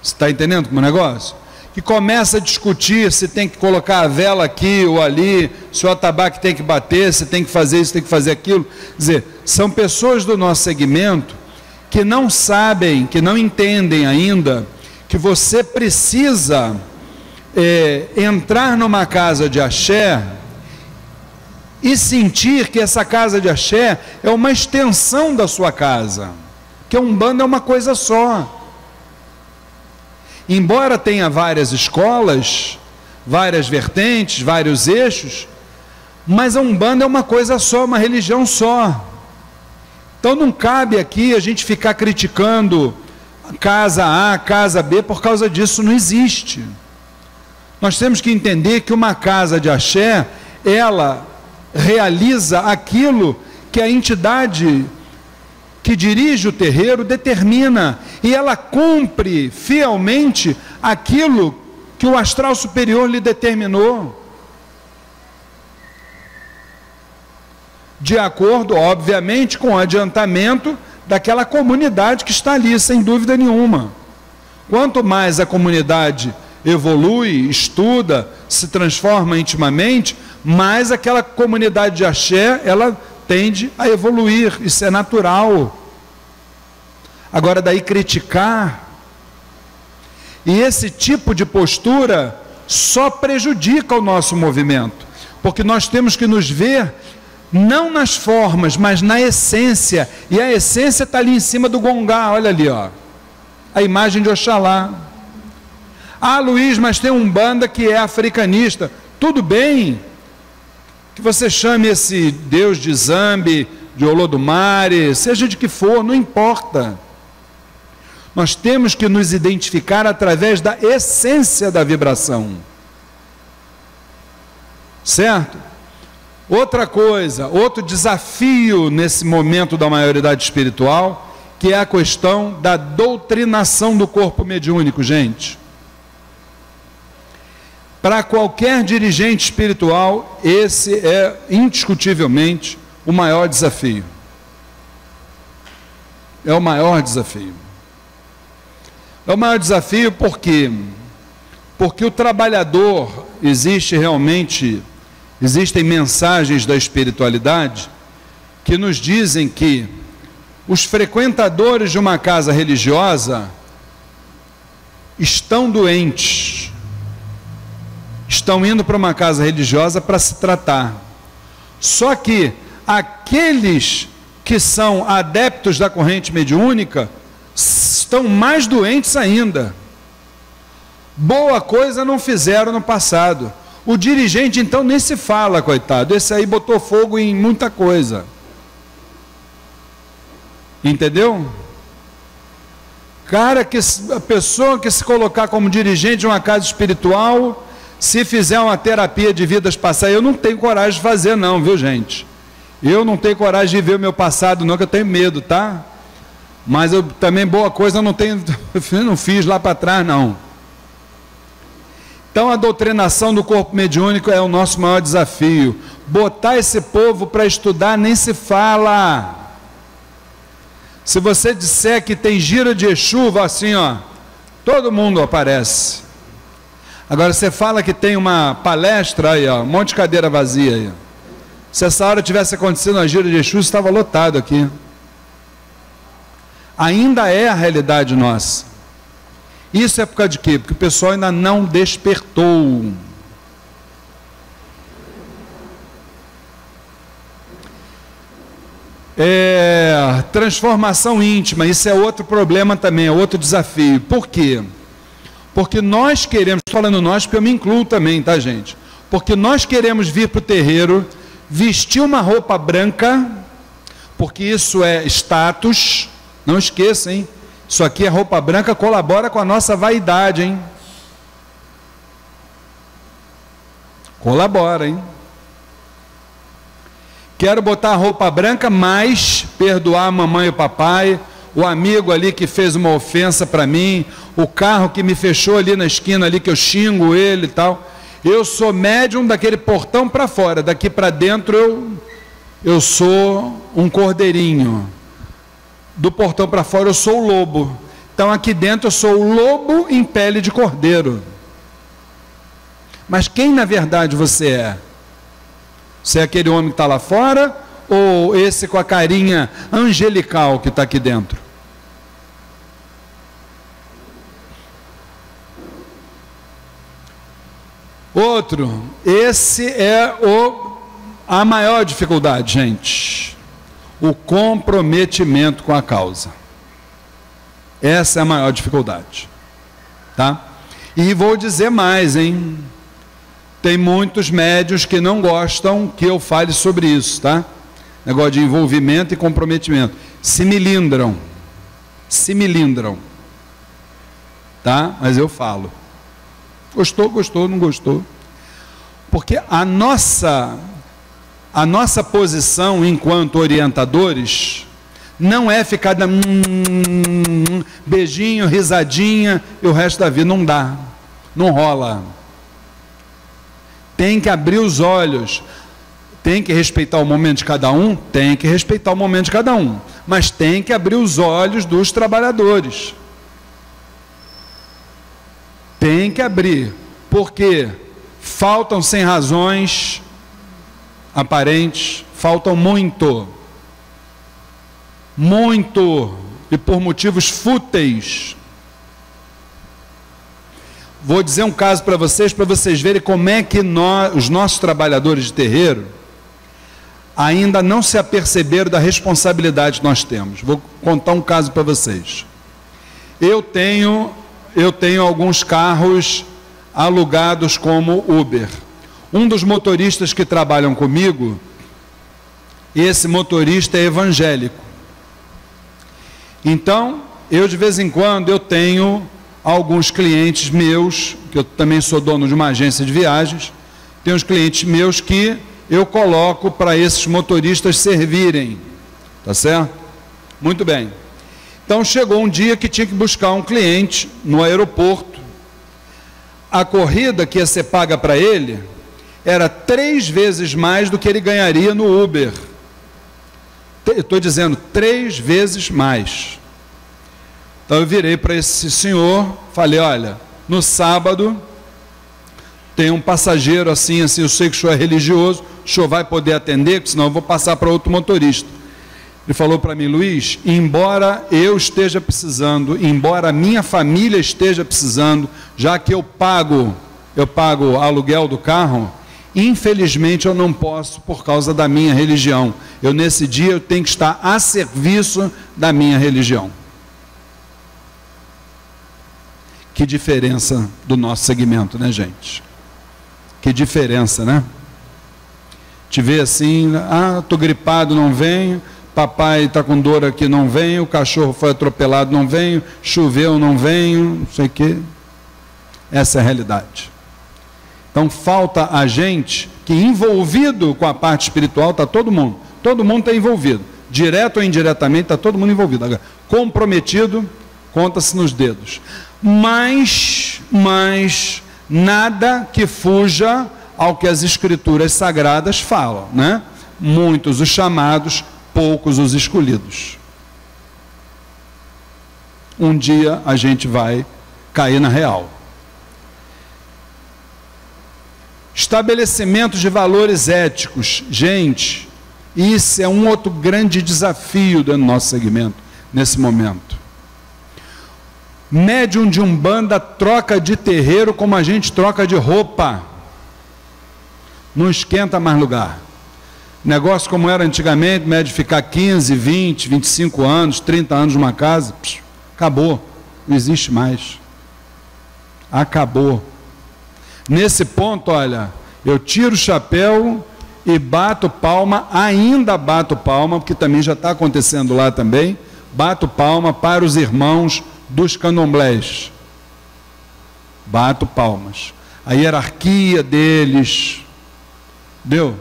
Speaker 1: Você está entendendo como é o negócio? Que começa a discutir se tem que colocar a vela aqui ou ali, se o atabaque tem que bater, se tem que fazer isso, tem que fazer aquilo. Quer dizer, são pessoas do nosso segmento que não sabem, que não entendem ainda que você precisa entrar numa casa de axé e sentir que essa casa de axé é uma extensão da sua casa, que a Umbanda é uma coisa só. Embora tenha várias escolas, várias vertentes, vários eixos, mas a Umbanda é uma coisa só, uma religião só. Então não cabe aqui a gente ficar criticando casa A, casa B, por causa disso não existe. Nós temos que entender que uma casa de axé, ela realiza aquilo que a entidade que dirige o terreiro determina, e ela cumpre fielmente aquilo que o astral superior lhe determinou, de acordo, obviamente, com o adiantamento daquela comunidade que está ali, sem dúvida nenhuma. Quanto mais a comunidade evolui, estuda, se transforma intimamente, mais aquela comunidade de axé, ela tende a evoluir, isso é natural. Agora, daí criticar, e esse tipo de postura só prejudica o nosso movimento, porque nós temos que nos ver não nas formas, mas na essência, e a essência está ali em cima do gongá, olha ali, ó, a imagem de Oxalá. Ah, Luiz, mas tem um Umbanda que é africanista. Tudo bem que você chame esse Deus de Zambi, de Olodumare, seja de que for, não importa. Nós temos que nos identificar através da essência da vibração. Certo? Outra coisa, outro desafio nesse momento da maioridade espiritual, que é a questão da doutrinação do corpo mediúnico, gente. Para qualquer dirigente espiritual, esse é indiscutivelmente o maior desafio. É o maior desafio. É o maior desafio porque o trabalhador, existem mensagens da espiritualidade que nos dizem que os frequentadores de uma casa religiosa estão doentes, estão indo para uma casa religiosa para se tratar. Só que aqueles que são adeptos da corrente mediúnica estão mais doentes ainda. Boa coisa não fizeram no passado. O dirigente então nem se fala, coitado, esse aí botou fogo em muita coisa. Entendeu? Cara, a pessoa que se colocar como dirigente de uma casa espiritual, se fizer uma terapia de vidas passadas, eu não tenho coragem de fazer não, viu gente? Eu não tenho coragem de ver o meu passado não, que eu tenho medo, tá? Mas eu também, boa coisa, eu não fiz lá para trás não. Então a doutrinação do corpo mediúnico é o nosso maior desafio. Botar esse povo para estudar nem se fala. Se você disser que tem gira de Exu, assim ó, todo mundo aparece. Agora você fala que tem uma palestra aí, ó, um monte de cadeira vazia aí. Se essa hora tivesse acontecido na gira de Exu, estava lotado aqui. Ainda é a realidade nossa. Isso é por causa de quê? Porque o pessoal ainda não despertou. Transformação íntima, isso é outro problema também, é outro desafio. Por quê? Porque nós queremos, estou falando nós porque eu me incluo também, tá gente? Porque nós queremos vir para o terreiro, vestir uma roupa branca, porque isso é status, não esqueça, hein? Isso aqui é roupa branca, colabora com a nossa vaidade, hein? Colabora, hein? Quero botar a roupa branca, mas perdoar a mamãe e o papai, o amigo ali que fez uma ofensa para mim, o carro que me fechou ali na esquina ali, que eu xingo ele e tal. Eu sou médium daquele portão para fora, daqui para dentro eu sou um cordeirinho. Do portão para fora eu sou o lobo. Então aqui dentro eu sou o lobo em pele de cordeiro. Mas quem na verdade você é? Você é aquele homem que está lá fora, ou esse com a carinha angelical que está aqui dentro? Outro, esse é a maior dificuldade, gente. O comprometimento com a causa. Essa é a maior dificuldade, tá? E vou dizer mais, hein? Tem muitos médiuns que não gostam que eu fale sobre isso, tá? Negócio de envolvimento e comprometimento. Se milindram, tá? Mas eu falo. Gostou, não gostou? Porque a nossa posição enquanto orientadores não é ficar dando beijinho, risadinha e o resto da vida. Não dá, não rola. Tem que abrir os olhos. Tem que respeitar o momento de cada um? Tem que respeitar o momento de cada um. Mas tem que abrir os olhos dos trabalhadores. Tem que abrir. Porque faltam sem razões aparentes, faltam muito. Muito. E por motivos fúteis. Vou dizer um caso para vocês verem como é que os nossos trabalhadores de terreiro ainda não se aperceberam da responsabilidade que nós temos. Vou contar um caso para vocês. Eu tenho alguns carros alugados como Uber. Um dos motoristas que trabalham comigo, esse motorista é evangélico. Então, eu de vez em quando eu tenho alguns clientes meus, que eu também sou dono de uma agência de viagens, tenho uns clientes meus que eu coloco para esses motoristas servirem, tá certo? Muito bem. Então chegou um dia que tinha que buscar um cliente no aeroporto. A corrida que ia ser paga para ele era 3 vezes mais do que ele ganharia no Uber. Estou dizendo 3 vezes mais. Então eu virei para esse senhor, falei: olha, no sábado tem um passageiro assim, eu sei que o senhor é religioso, o senhor vai poder atender, porque senão eu vou passar para outro motorista. Ele falou para mim: Luiz, embora eu esteja precisando, embora a minha família esteja precisando, já que eu pago aluguel do carro, infelizmente eu não posso por causa da minha religião. Nesse dia eu tenho que estar a serviço da minha religião. Que diferença do nosso segmento, né, gente? Que diferença, né? Te vê assim: tô gripado, não venho, papai está com dor aqui, não venho, o cachorro foi atropelado, não venho, choveu, não venho, não sei o quê. Essa é a realidade. Então falta a gente que, envolvido com a parte espiritual, está todo mundo está envolvido, direto ou indiretamente está todo mundo envolvido. Agora, comprometido, conta-se nos dedos. Mas nada que fuja ao que as escrituras sagradas falam, né? Muitos os chamados, poucos os escolhidos. Um dia a gente vai cair na real. Estabelecimento de valores éticos. Gente, isso é um outro grande desafio do nosso segmento nesse momento. Médium de Umbanda troca de terreiro como a gente troca de roupa. Não esquenta mais lugar. Negócio como era antigamente, médium ficar 15, 20, 25 anos, 30 anos numa casa, acabou. Não existe mais. Acabou. Nesse ponto, olha, eu tiro o chapéu e bato palma, ainda bato palma, porque também já está acontecendo lá também, bato palma para os irmãos dos candomblés. Bato palmas. A hierarquia deles, entendeu?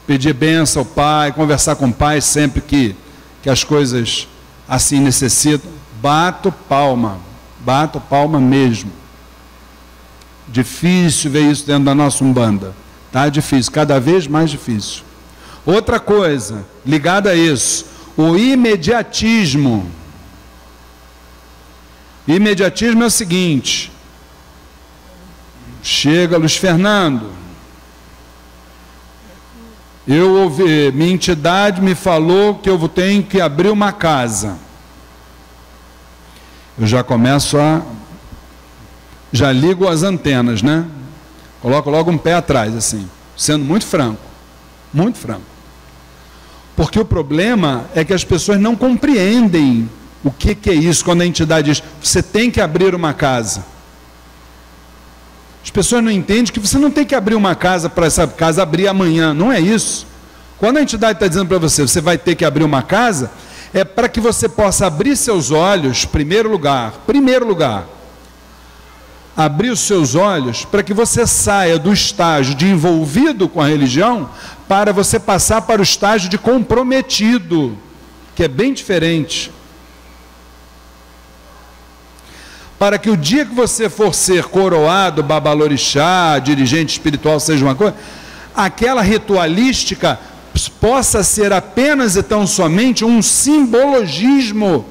Speaker 1: Pedir bênção ao pai, conversar com o pai sempre que as coisas assim necessitam. Bato palma mesmo. Difícil ver isso dentro da nossa Umbanda. Tá difícil, cada vez mais difícil. Outra coisa ligada a isso, o imediatismo. Imediatismo é o seguinte: chega Luiz Fernando, eu ouvi, minha entidade me falou que eu tenho que abrir uma casa. Eu já começo já ligo as antenas, né? Coloco logo um pé atrás, assim, sendo muito franco, muito franco. Porque o problema é que as pessoas não compreendem o que é isso quando a entidade diz: você tem que abrir uma casa. As pessoas não entendem que você não tem que abrir uma casa para essa casa abrir amanhã, não é isso. Quando a entidade está dizendo para você, você vai ter que abrir uma casa, é para que você possa abrir seus olhos, primeiro lugar, abrir os seus olhos para que você saia do estágio de envolvido com a religião para você passar para o estágio de comprometido, que é bem diferente. Para que o dia que você for ser coroado, babalorixá, dirigente espiritual, seja uma coisa, aquela ritualística possa ser apenas e tão somente um simbologismo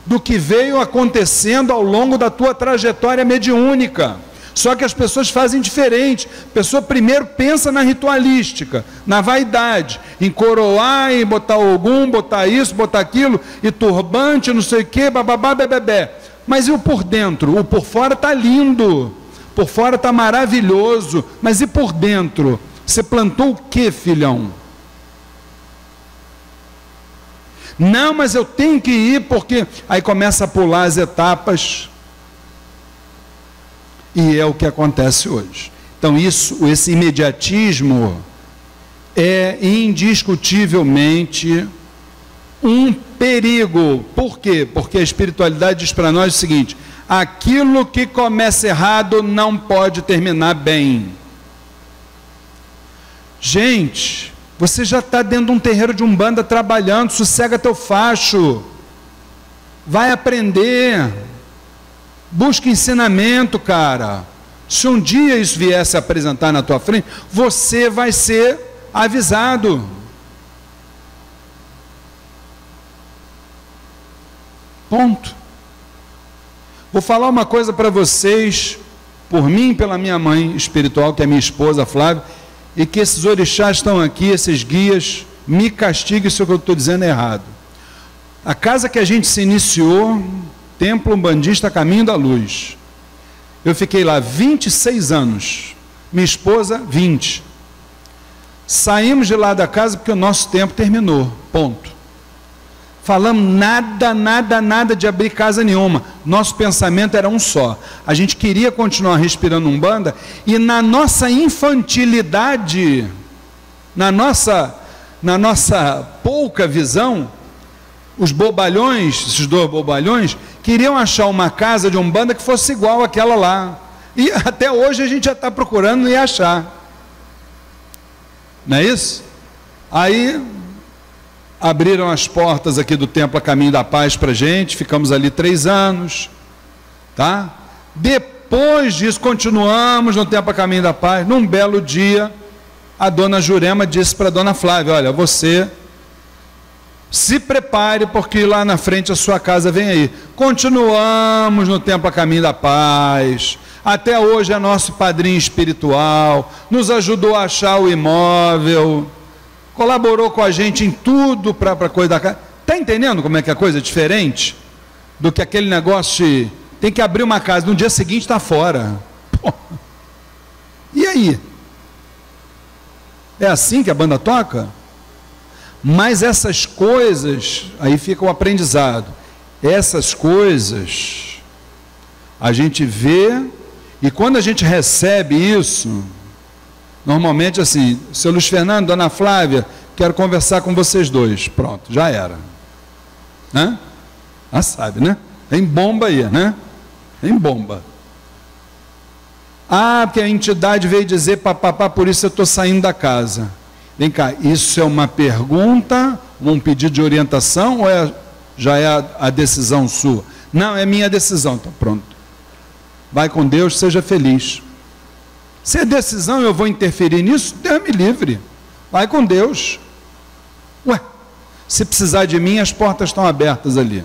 Speaker 1: do que veio acontecendo ao longo da tua trajetória mediúnica. Só que as pessoas fazem diferente. A pessoa primeiro pensa na ritualística, na vaidade, em coroar, em botar Ogum, botar isso, botar aquilo, e turbante, não sei o que, bababá, bebebé. Mas e o por dentro? O por fora está lindo, por fora está maravilhoso, mas e por dentro? Você plantou o que, filhão? Não, mas eu tenho que ir porque... Aí começa a pular as etapas, e é o que acontece hoje. Então esse imediatismo é indiscutivelmente um perigo. Por quê? Porque a espiritualidade diz para nós o seguinte: aquilo que começa errado não pode terminar bem. Gente, você já está dentro de um terreiro de Umbanda trabalhando, sossega teu facho, vai aprender, busca ensinamento, cara. Se um dia isso viesse a apresentar na tua frente, você vai ser avisado. Ponto. Vou falar uma coisa para vocês, por mim e pela minha mãe espiritual, que é minha esposa, Flávia, e que esses orixás estão aqui, esses guias, me castiguem se o que eu estou dizendo é errado. A casa que a gente se iniciou, Templo Umbandista Caminho da Luz, eu fiquei lá 26 anos, minha esposa 20. Saímos de lá da casa porque o nosso tempo terminou, ponto. Falamos nada de abrir casa nenhuma. Nosso pensamento era um só. A gente queria continuar respirando Umbanda, e na nossa infantilidade, na nossa pouca visão, os bobalhões, esses dois bobalhões, queriam achar uma casa de Umbanda que fosse igual àquela lá. E até hoje a gente já está procurando e achar. Não é isso? Aí abriram as portas aqui do Templo a Caminho da Paz para a gente, ficamos ali 3 anos, tá? Depois disso, continuamos no Templo a Caminho da Paz. Num belo dia, a dona Jurema disse para a dona Flávia: olha, você se prepare, porque lá na frente a sua casa vem aí. Continuamos no Templo a Caminho da Paz, até hoje é nosso padrinho espiritual, nos ajudou a achar o imóvel, colaborou com a gente em tudo para a coisa da casa. Está entendendo como é que a coisa é diferente do que aquele negócio de tem que abrir uma casa, no dia seguinte está fora. Pô. E aí? É assim que a banda toca? Mas essas coisas, aí fica o aprendizado, essas coisas a gente vê, e quando a gente recebe isso, normalmente assim: seu Luiz Fernando, dona Flávia, quero conversar com vocês dois. Pronto, já era. Né? Já sabe, né? Tem bomba aí, né? Tem bomba. Ah, porque a entidade veio dizer papapá, por isso eu estou saindo da casa. Vem cá, isso é uma pergunta, um pedido de orientação, ou já é a decisão sua? Não, é minha decisão. Então pronto. Vai com Deus, seja feliz. Se é decisão, eu vou interferir nisso, Deus me livre. Vai com Deus. Ué, se precisar de mim, as portas estão abertas ali.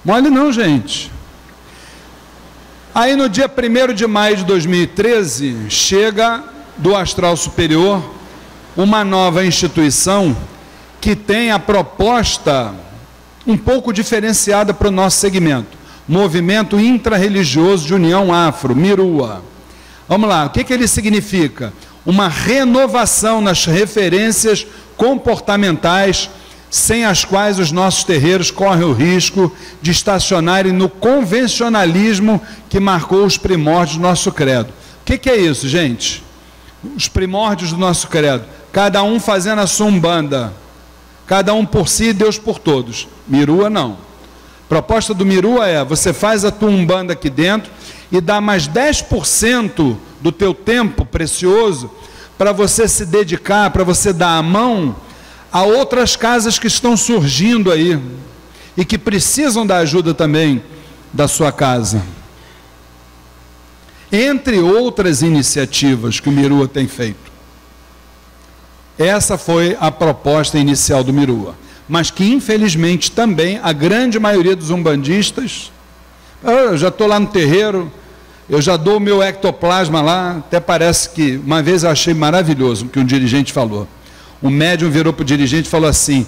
Speaker 1: Mole não, gente. Aí no dia 1º de maio de 2013, chega do astral superior uma nova instituição que tem a proposta um pouco diferenciada para o nosso segmento. Movimento Intra-Religioso de União Afro, MIRUA. Vamos lá, o que ele significa? Uma renovação nas referências comportamentais sem as quais os nossos terreiros correm o risco de estacionarem no convencionalismo que marcou os primórdios do nosso credo. O que é isso, gente? Os primórdios do nosso credo. Cada um fazendo a sua umbanda. Cada um por si, Deus por todos. Mirua não. A proposta do Mirua é, você faz a tua umbanda aqui dentro e dá mais 10% do teu tempo precioso para você se dedicar, para você dar a mão a outras casas que estão surgindo aí e que precisam da ajuda também da sua casa. Entre outras iniciativas que o Mirua tem feito. Essa foi a proposta inicial do Mirua, mas que infelizmente também a grande maioria dos umbandistas, eu já estou lá no terreiro, eu já dou o meu ectoplasma lá, até parece que, uma vez eu achei maravilhoso o que um dirigente falou. Um médium virou para o dirigente e falou assim,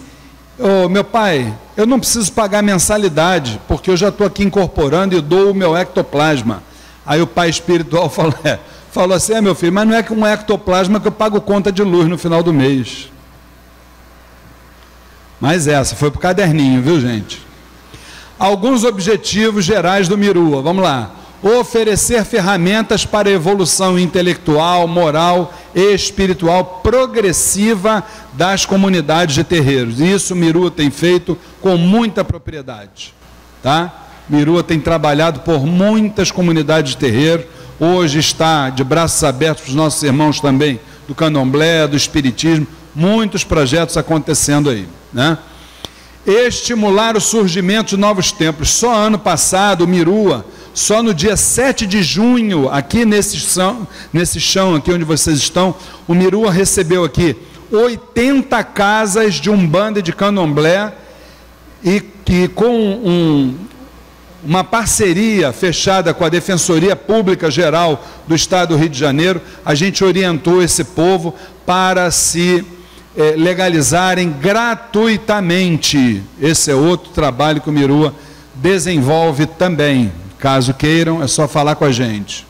Speaker 1: meu pai, eu não preciso pagar mensalidade, porque eu já estou aqui incorporando e dou o meu ectoplasma. Aí o pai espiritual falou assim, meu filho, mas não é que um ectoplasma que eu pago conta de luz no final do mês. Mas essa foi para o caderninho, viu, gente? Alguns objetivos gerais do Mirua, vamos lá. Oferecer ferramentas para a evolução intelectual, moral e espiritual progressiva das comunidades de terreiros. Isso o Mirua tem feito com muita propriedade, tá? Mirua tem trabalhado por muitas comunidades de terreiro, hoje está de braços abertos para os nossos irmãos também do candomblé, do espiritismo, muitos projetos acontecendo aí, né? Estimular o surgimento de novos templos. Só ano passado o Mirua, só no dia 7 de junho, aqui nesse chão aqui onde vocês estão, o Mirua recebeu aqui 80 casas de umbanda e de candomblé e com uma parceria fechada com a Defensoria Pública Geral do Estado do Rio de Janeiro, a gente orientou esse povo para se legalizarem gratuitamente. Esse é outro trabalho que o Mirua desenvolve também. Caso queiram, é só falar com a gente.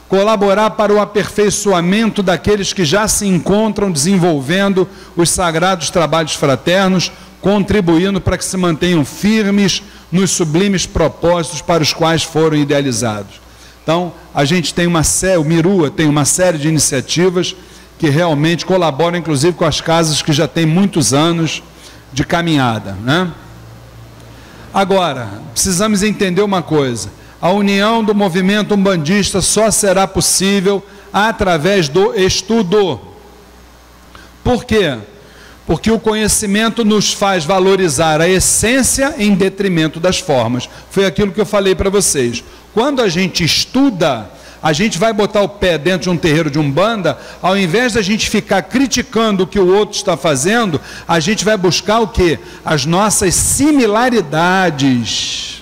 Speaker 1: Colaborar para o aperfeiçoamento daqueles que já se encontram desenvolvendo os sagrados trabalhos fraternos, contribuindo para que se mantenham firmes nos sublimes propósitos para os quais foram idealizados. Então, a gente tem o Mirua tem uma série de iniciativas que realmente colaboram, inclusive, com as casas que já têm muitos anos de caminhada, né? Agora, precisamos entender uma coisa. A união do movimento umbandista só será possível através do estudo. Por quê? Porque o conhecimento nos faz valorizar a essência em detrimento das formas. Foi aquilo que eu falei para vocês. Quando a gente estuda, a gente vai botar o pé dentro de um terreiro de umbanda, ao invés de a gente ficar criticando o que o outro está fazendo, a gente vai buscar o quê? As nossas similaridades.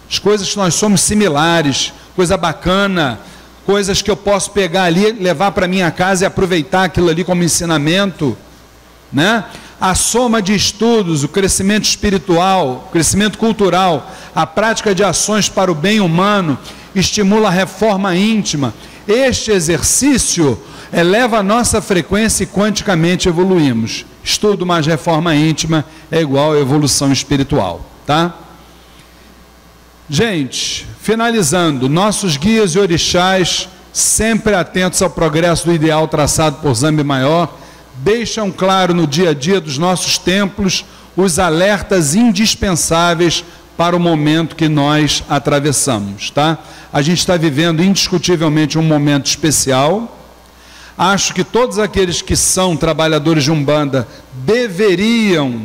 Speaker 1: As coisas que nós somos similares, coisa bacana, coisas que eu posso pegar ali, levar para minha casa e aproveitar aquilo ali como ensinamento, né? A soma de estudos, o crescimento espiritual, o crescimento cultural, a prática de ações para o bem humano, estimula a reforma íntima. Este exercício eleva a nossa frequência e quanticamente evoluímos. Estudo mais reforma íntima é igual a evolução espiritual, tá? Gente, finalizando, nossos guias e orixás, sempre atentos ao progresso do ideal traçado por Zambi Maior, deixam claro no dia a dia dos nossos templos os alertas indispensáveis para o momento que nós atravessamos, tá? A gente está vivendo indiscutivelmente um momento especial. Acho que todos aqueles que são trabalhadores de Umbanda deveriam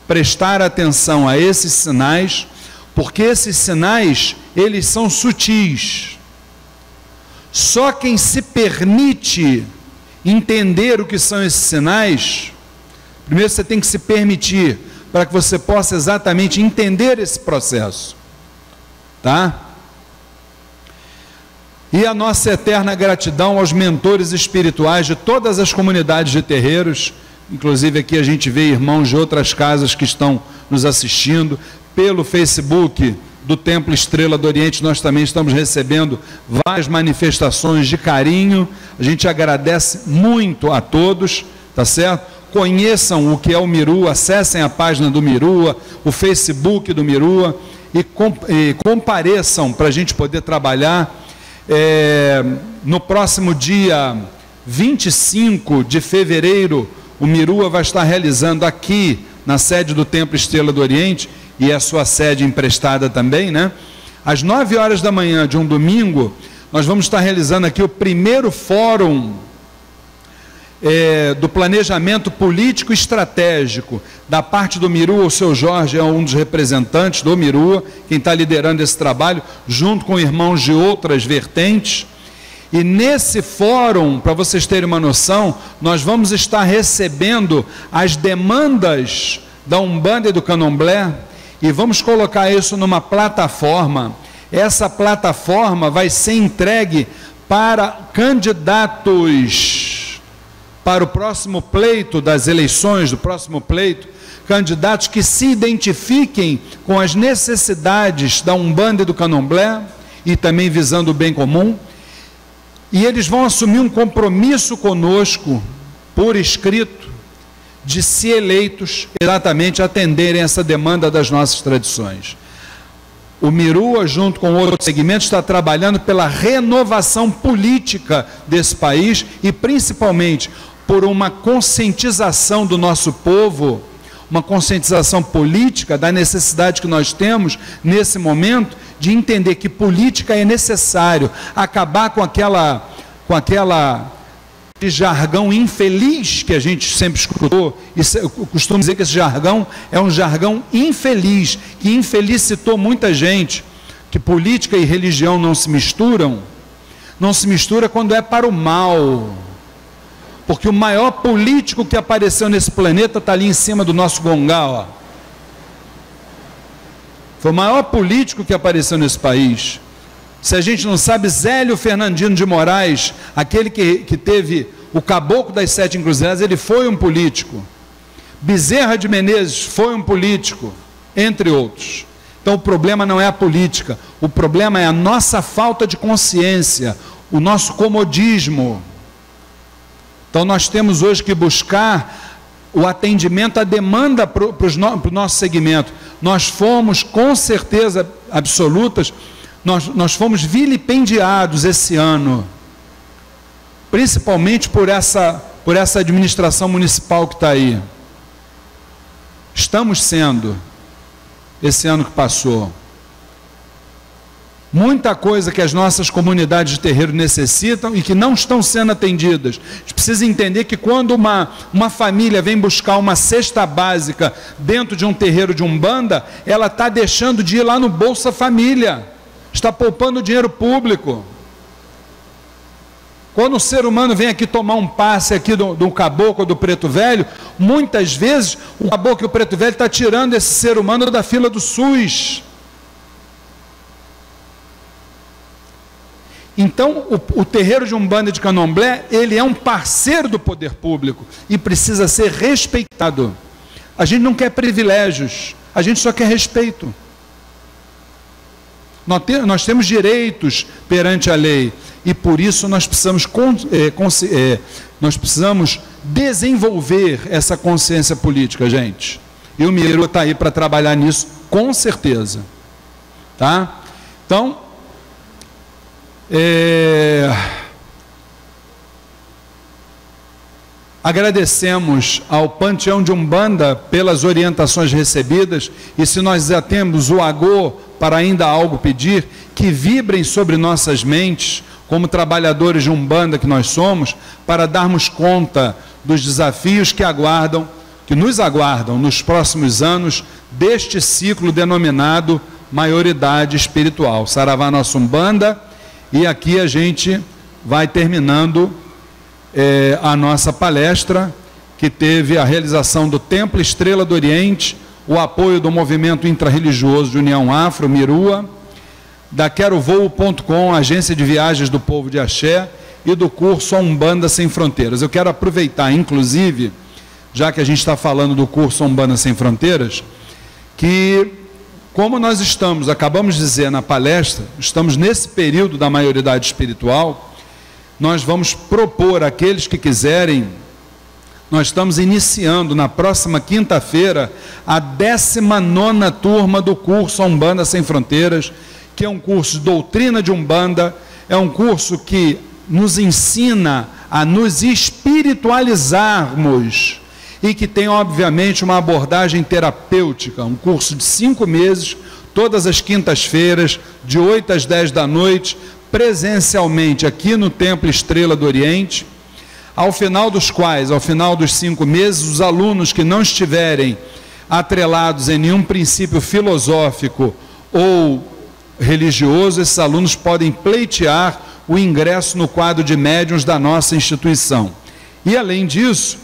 Speaker 1: prestar atenção a esses sinais, porque esses sinais, eles são sutis. Só quem se permite entender o que são esses sinais, primeiro você tem que se permitir, para que você possa exatamente entender esse processo, tá? E a nossa eterna gratidão aos mentores espirituais de todas as comunidades de terreiros, inclusive aqui a gente vê irmãos de outras casas que estão nos assistindo, pelo Facebook do Templo Estrela do Oriente, nós também estamos recebendo várias manifestações de carinho, a gente agradece muito a todos, tá certo? conheçam o que é o Mirua, acessem a página do Mirua, o Facebook do Mirua, e compareçam para a gente poder trabalhar. No próximo dia 25 de fevereiro, o Mirua vai estar realizando aqui, na sede do Templo Estrela do Oriente, e é a sua sede emprestada também, né? Às 9 horas da manhã de um domingo, nós vamos estar realizando aqui o primeiro fórum do planejamento político estratégico. Da parte do Mirua, o seu Jorge é um dos representantes do Mirua, quem está liderando esse trabalho, junto com irmãos de outras vertentes. E nesse fórum, para vocês terem uma noção, nós vamos estar recebendo as demandas da Umbanda e do Candomblé, e vamos colocar isso numa plataforma. Essa plataforma vai ser entregue para candidatos para o próximo pleito das eleições, do próximo pleito, candidatos que se identifiquem com as necessidades da Umbanda e do Candomblé, e também visando o bem comum, e eles vão assumir um compromisso conosco, por escrito, de, se eleitos, exatamente atenderem essa demanda das nossas tradições. O Mirua, junto com outros segmentos, está trabalhando pela renovação política desse país e, principalmente, por uma conscientização do nosso povo, uma conscientização política da necessidade que nós temos, nesse momento, de entender que política é necessário, acabar com aquela jargão infeliz que a gente sempre escutou. Eu costumo dizer que esse jargão é um jargão infeliz, que infelicitou muita gente, que política e religião não se misturam, não se mistura quando é para o mal, porque o maior político que apareceu nesse planeta está ali em cima do nosso gongá, ó. Foi o maior político que apareceu nesse país. Se a gente não sabe, Zélio Fernandino de Moraes, aquele que teve o Caboclo das Sete Encruzilhadas, ele foi um político. Bezerra de Menezes foi um político, entre outros. Então o problema não é a política, o problema é a nossa falta de consciência, o nosso comodismo. Então nós temos hoje que buscar o atendimento à demanda para o nosso segmento. Nós fomos, com certeza absolutas, nós fomos vilipendiados esse ano, principalmente por essa administração municipal que está aí. Estamos sendo, esse ano que passou. Muita coisa que as nossas comunidades de terreiro necessitam e que não estão sendo atendidas. A gente precisa entender que quando uma família vem buscar uma cesta básica dentro de um terreiro de Umbanda, ela está deixando de ir lá no Bolsa Família, está poupando dinheiro público. Quando o ser humano vem aqui tomar um passe aqui do caboclo, do preto velho, muitas vezes o caboclo e o preto velho está tirando esse ser humano da fila do SUS. Então, o terreiro de Umbanda e de Candomblé, ele é um parceiro do poder público e precisa ser respeitado. A gente não quer privilégios, a gente só quer respeito. Nós temos direitos perante a lei e por isso nós precisamos desenvolver essa consciência política, gente. E o Mirua está aí para trabalhar nisso, com certeza. Tá? Então, agradecemos ao Panteão de Umbanda pelas orientações recebidas, e se nós já temos o agô para ainda algo pedir, que vibrem sobre nossas mentes, como trabalhadores de Umbanda que nós somos, para darmos conta dos desafios que nos aguardam nos próximos anos, deste ciclo denominado maioridade espiritual. Saravá nossa Umbanda. E aqui a gente vai terminando a nossa palestra, que teve a realização do Templo Estrela do Oriente, o apoio do Movimento Intrarreligioso de União Afro, Mirua, da QueroVoo.com, agência de viagens do povo de Axé, e do curso Umbanda Sem Fronteiras. Eu quero aproveitar, inclusive, já que a gente está falando do curso Umbanda Sem Fronteiras, que, como nós acabamos de dizer na palestra, estamos nesse período da maioridade espiritual, nós vamos propor àqueles que quiserem nós estamos iniciando na próxima quinta-feira a 19ª turma do curso Umbanda Sem Fronteiras, que é um curso de doutrina de Umbanda, é um curso que nos ensina a nos espiritualizarmos e que tem, obviamente, uma abordagem terapêutica, um curso de 5 meses, todas as quintas-feiras, de 8 às 10 da noite, presencialmente aqui no Templo Estrela do Oriente, ao final dos quais, ao final dos 5 meses, os alunos que não estiverem atrelados em nenhum princípio filosófico ou religioso, esses alunos podem pleitear o ingresso no quadro de médiuns da nossa instituição. E, além disso,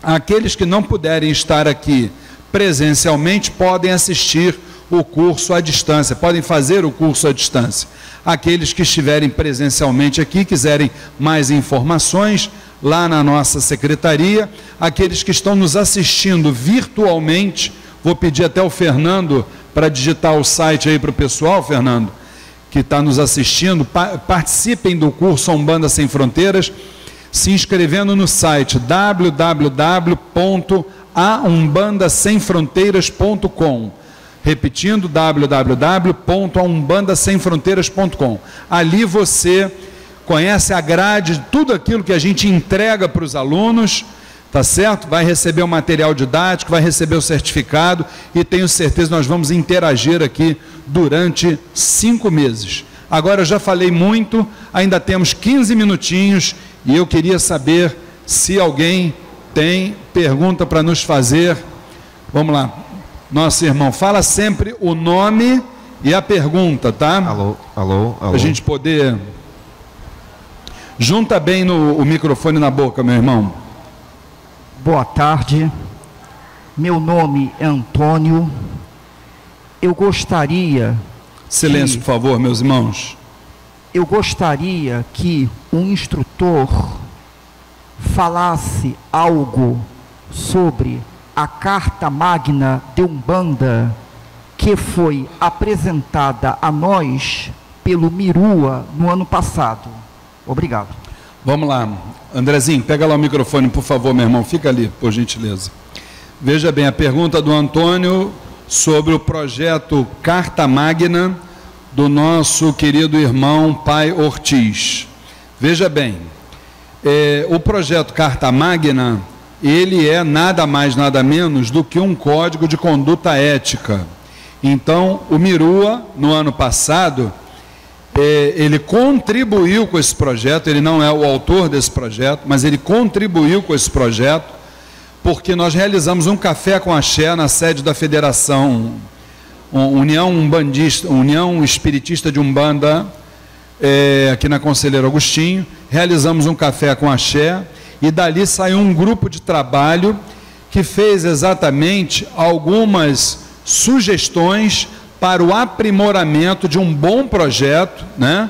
Speaker 1: aqueles que não puderem estar aqui presencialmente podem assistir o curso à distância, podem fazer o curso à distância. Aqueles que estiverem presencialmente aqui, quiserem mais informações, lá na nossa secretaria. Aqueles que estão nos assistindo virtualmente, vou pedir até o Fernando para digitar o site aí para o pessoal, Fernando, que está nos assistindo, participem do curso Umbanda Sem Fronteiras, se inscrevendo no site www.aumbandasemfronteiras.com, repetindo, www.aumbandasemfronteiras.com. Ali você conhece a grade de tudo aquilo que a gente entrega para os alunos, tá certo? Vai receber o material didático, vai receber o certificado, e tenho certeza que nós vamos interagir aqui durante 5 meses. Agora, eu já falei muito, ainda temos 15 minutinhos, e eu queria saber se alguém tem pergunta para nos fazer. Vamos lá. Nosso irmão, fala sempre o nome e a pergunta, tá?
Speaker 2: Alô, alô, alô.
Speaker 1: Para a gente poder... Junta bem o microfone na boca, meu irmão.
Speaker 3: Boa tarde. Meu nome é Antônio. Eu gostaria...
Speaker 1: Silêncio, por favor, meus irmãos.
Speaker 3: Eu gostaria que um instrutor falasse algo sobre a Carta Magna de Umbanda, que foi apresentada a nós pelo Mirua no ano passado. Obrigado.
Speaker 1: Vamos lá. Andrezinho, pega lá o microfone, por favor, meu irmão. Fica ali, por gentileza. Veja bem, a pergunta do Antônio sobre o projeto Carta Magna do nosso querido irmão Pai Ortiz. Veja bem, o projeto Carta Magna, ele é nada mais, nada menos do que um código de conduta ética. Então, o Mirua, no ano passado, ele contribuiu com esse projeto, ele não é o autor desse projeto, mas ele contribuiu com esse projeto, porque nós realizamos um café com axé na sede da Federação União Espiritista de Umbanda, aqui na Conselheiro Agostinho. Realizamos um café com axé, e dali saiu um grupo de trabalho que fez exatamente algumas sugestões para o aprimoramento de um bom projeto, né?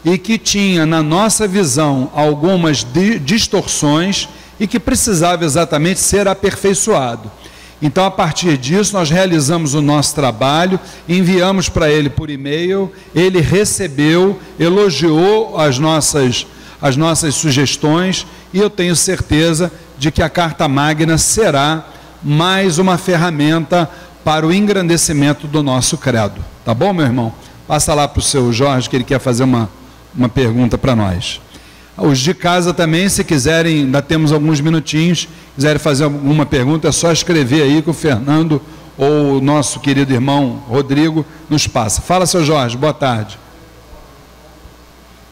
Speaker 1: E que tinha, na nossa visão, algumas distorções e que precisava exatamente ser aperfeiçoado. Então, a partir disso, nós realizamos o nosso trabalho, enviamos para ele por e-mail, ele recebeu, elogiou as nossas sugestões, e eu tenho certeza de que a Carta Magna será mais uma ferramenta para o engrandecimento do nosso credo. Tá bom, meu irmão? Passa lá para o seu Jorge, que ele quer fazer uma pergunta para nós. Os de casa também, se quiserem, ainda temos alguns minutinhos, quiserem fazer alguma pergunta, é só escrever aí que o Fernando ou o nosso querido irmão Rodrigo nos passa. Fala, seu Jorge, boa tarde.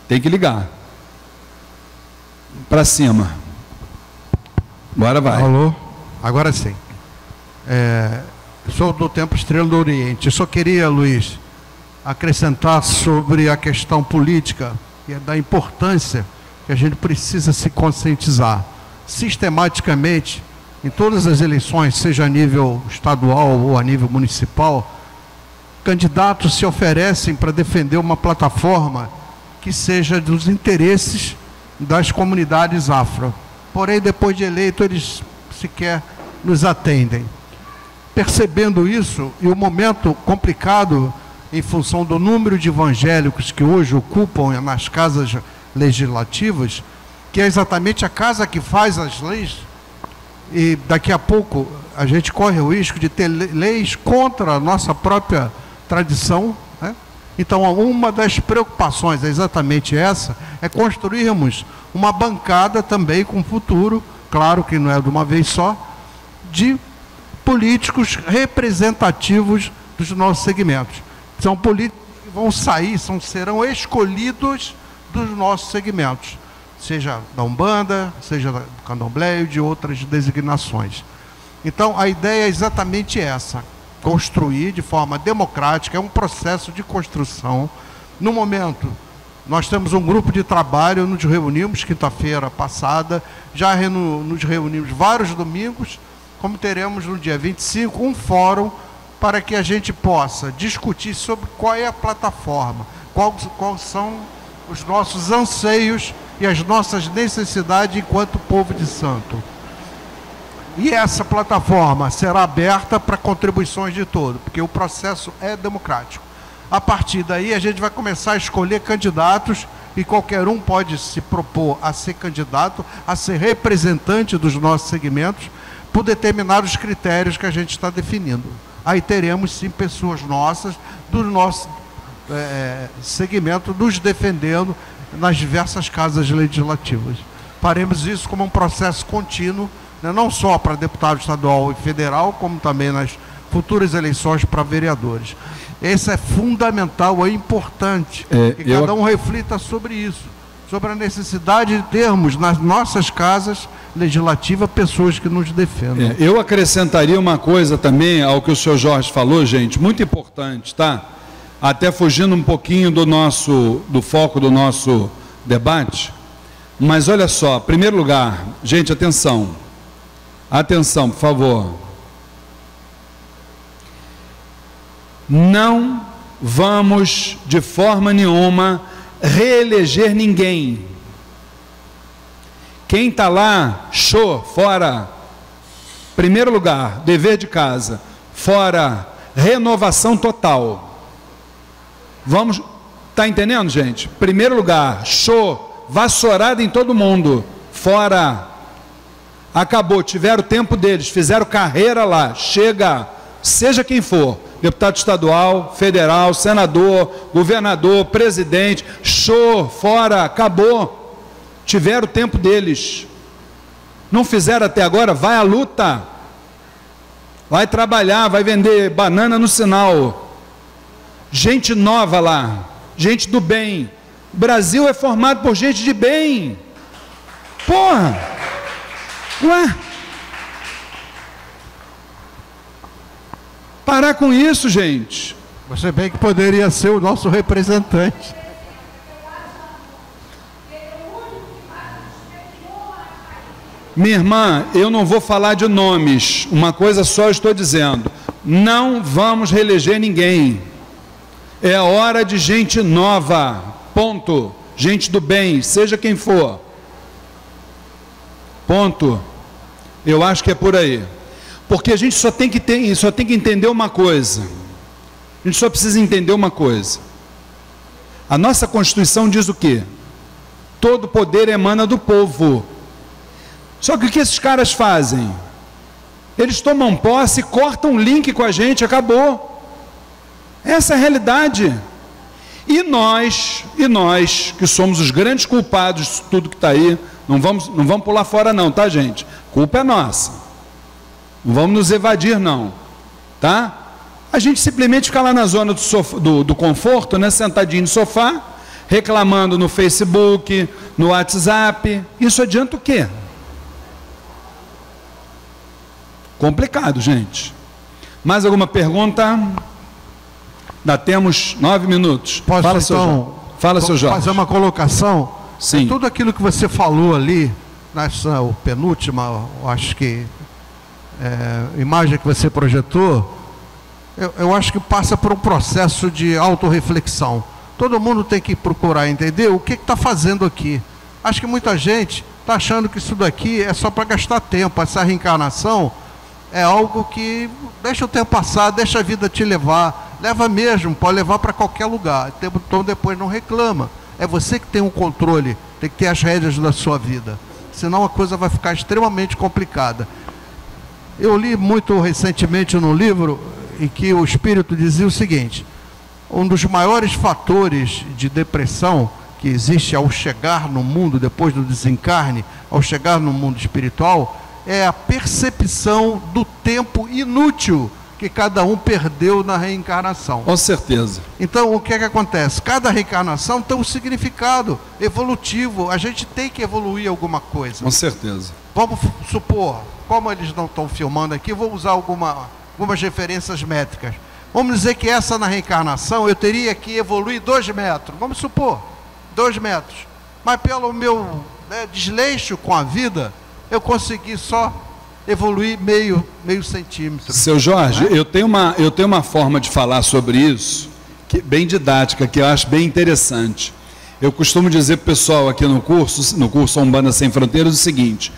Speaker 1: Tem que ligar. Para cima. Bora, vai.
Speaker 2: Alô? Agora sim. Sou do Templo Estrela do Oriente. Eu só queria, Luiz, acrescentar sobre a questão política e da importância que a gente precisa se conscientizar. Sistematicamente, em todas as eleições, seja a nível estadual ou a nível municipal, candidatos se oferecem para defender uma plataforma que seja dos interesses das comunidades afro. Porém, depois de eleito, eles sequer nos atendem. Percebendo isso, e o momento complicado em função do número de evangélicos que hoje ocupam nas casas legislativas, que é exatamente a casa que faz as leis, E daqui a pouco a gente corre o risco de ter leis contra a nossa própria tradição, né? Então, uma das preocupações é exatamente essa, é construirmos uma bancada também com futuro, claro que não é de uma vez só, de políticos representativos dos nossos segmentos. São políticos que vão sair, serão escolhidos dos nossos segmentos, seja da Umbanda, seja do Candomblé e de outras designações. Então, a ideia é exatamente essa, construir de forma democrática, é um processo de construção. No momento, nós temos um grupo de trabalho, nos reunimos quinta-feira passada, já nos reunimos vários domingos, como teremos no dia 25, um fórum para que a gente possa discutir sobre qual é a plataforma, quais são os nossos anseios e as nossas necessidades enquanto povo de santo. E essa plataforma será aberta para contribuições de todos, porque o processo é democrático. A partir daí, a gente vai começar a escolher candidatos e qualquer um pode se propor a ser candidato, a ser representante dos nossos segmentos, por determinados critérios que a gente está definindo. Aí teremos, sim, pessoas nossas, do nosso segmento, nos defendendo nas diversas casas legislativas. Faremos isso como um processo contínuo, né, não só para deputado estadual e federal, como também nas futuras eleições para vereadores. Esse é fundamental, é importante, que cada um reflita sobre isso, sobre a necessidade de termos nas nossas casas legislativas pessoas que nos defendam.
Speaker 1: Eu acrescentaria uma coisa também ao que o senhor Jorge falou, gente, muito importante, tá? Até fugindo um pouquinho do foco do nosso debate, mas olha só, em primeiro lugar, gente, atenção, por favor. Não vamos, de forma nenhuma, reeleger ninguém. Quem está lá, show, fora. Primeiro lugar, dever de casa, fora. Renovação total. Vamos, tá entendendo, gente? Primeiro lugar, show, vassourada em todo mundo, fora. Acabou, tiveram o tempo deles, fizeram carreira lá, chega, seja quem for, deputado estadual, federal, senador, governador, presidente, show, fora, acabou. Tiveram o tempo deles. Não fizeram até agora, vai à luta. Vai trabalhar, vai vender banana no sinal. Gente nova lá, gente do bem. O Brasil é formado por gente de bem. Porra! Ué? Parar com isso, gente.
Speaker 2: Você bem que poderia ser o nosso representante.
Speaker 1: Minha irmã, eu não vou falar de nomes, uma coisa só eu estou dizendo, não vamos reeleger ninguém, é hora de gente nova, ponto, gente do bem, seja quem for, ponto. Eu acho que é por aí, porque a gente só tem que entender uma coisa, a gente só precisa entender uma coisa, a nossa Constituição diz o quê? Todo poder emana do povo. Só que o que esses caras fazem? Eles tomam posse, cortam um link com a gente, acabou. Essa é a realidade. E nós, que somos os grandes culpados de tudo que está aí, não vamos pular fora não, tá, gente? Culpa é nossa. Não vamos nos evadir não, tá? A gente simplesmente fica lá na zona do conforto, né, sentadinho no sofá, reclamando no Facebook, no WhatsApp. Isso adianta o quê? Complicado, gente. Mais alguma pergunta? Ainda temos 9 minutos.
Speaker 2: Posso,
Speaker 1: fala,
Speaker 2: então,
Speaker 1: seu Jorge.
Speaker 2: Fazer uma colocação?
Speaker 1: Sim.
Speaker 2: Tudo aquilo que você falou ali, nessa penúltima, acho que, imagem que você projetou, eu acho que passa por um processo de autorreflexão. Todo mundo tem que procurar entender o que está fazendo aqui. Acho que muita gente está achando que isso daqui é só para gastar tempo, essa reencarnação é algo que deixa o tempo passar, deixa a vida te levar, leva mesmo, pode levar para qualquer lugar, então depois não reclama. É você que tem o controle, tem que ter as rédeas da sua vida, senão a coisa vai ficar extremamente complicada. Eu li muito recentemente num livro em que o espírito dizia o seguinte: um dos maiores fatores de depressão que existe ao chegar no mundo, depois do desencarne, ao chegar no mundo espiritual, é a percepção do tempo inútil que cada um perdeu na reencarnação.
Speaker 1: Com certeza.
Speaker 2: Então, o que é que acontece? Cada reencarnação tem um significado evolutivo. A gente tem que evoluir alguma coisa.
Speaker 1: Com certeza.
Speaker 2: Vamos supor, como eles não estão filmando aqui, vou usar algumas referências métricas. Vamos dizer que essa na reencarnação eu teria que evoluir 2 metros. Vamos supor, 2 metros. Mas pelo meu desleixo com a vida, eu consegui só evoluir meio centímetro.
Speaker 1: Seu Jorge,
Speaker 2: né?
Speaker 1: eu tenho uma forma de falar sobre isso, bem didática, que eu acho bem interessante. Eu costumo dizer para o pessoal aqui no curso Umbanda Sem Fronteiras, o seguinte: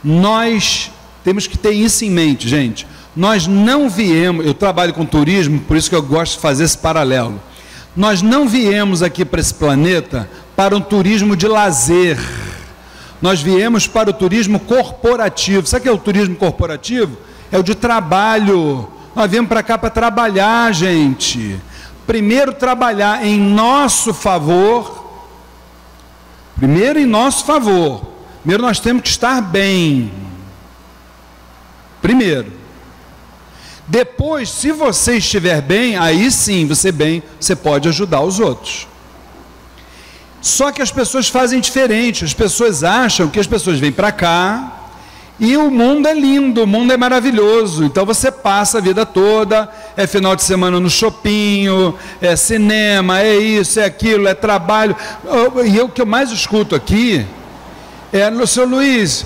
Speaker 1: nós temos que ter isso em mente, gente. Nós não viemos, eu trabalho com turismo, por isso que eu gosto de fazer esse paralelo. Nós não viemos aqui para esse planeta para um turismo de lazer. Nós viemos para o turismo corporativo. Sabe o que é o turismo corporativo? É o de trabalho. Nós viemos para cá para trabalhar, gente. Primeiro trabalhar em nosso favor. Primeiro em nosso favor. Primeiro nós temos que estar bem. Primeiro. Depois, se você estiver bem, aí sim, você pode ajudar os outros. Só que as pessoas fazem diferente. As pessoas acham que as pessoas vêm para cá e o mundo é lindo, o mundo é maravilhoso. Então você passa a vida toda, é final de semana no shopping, é cinema, é isso, é aquilo, é trabalho. E o que eu mais escuto aqui é: seu Luiz,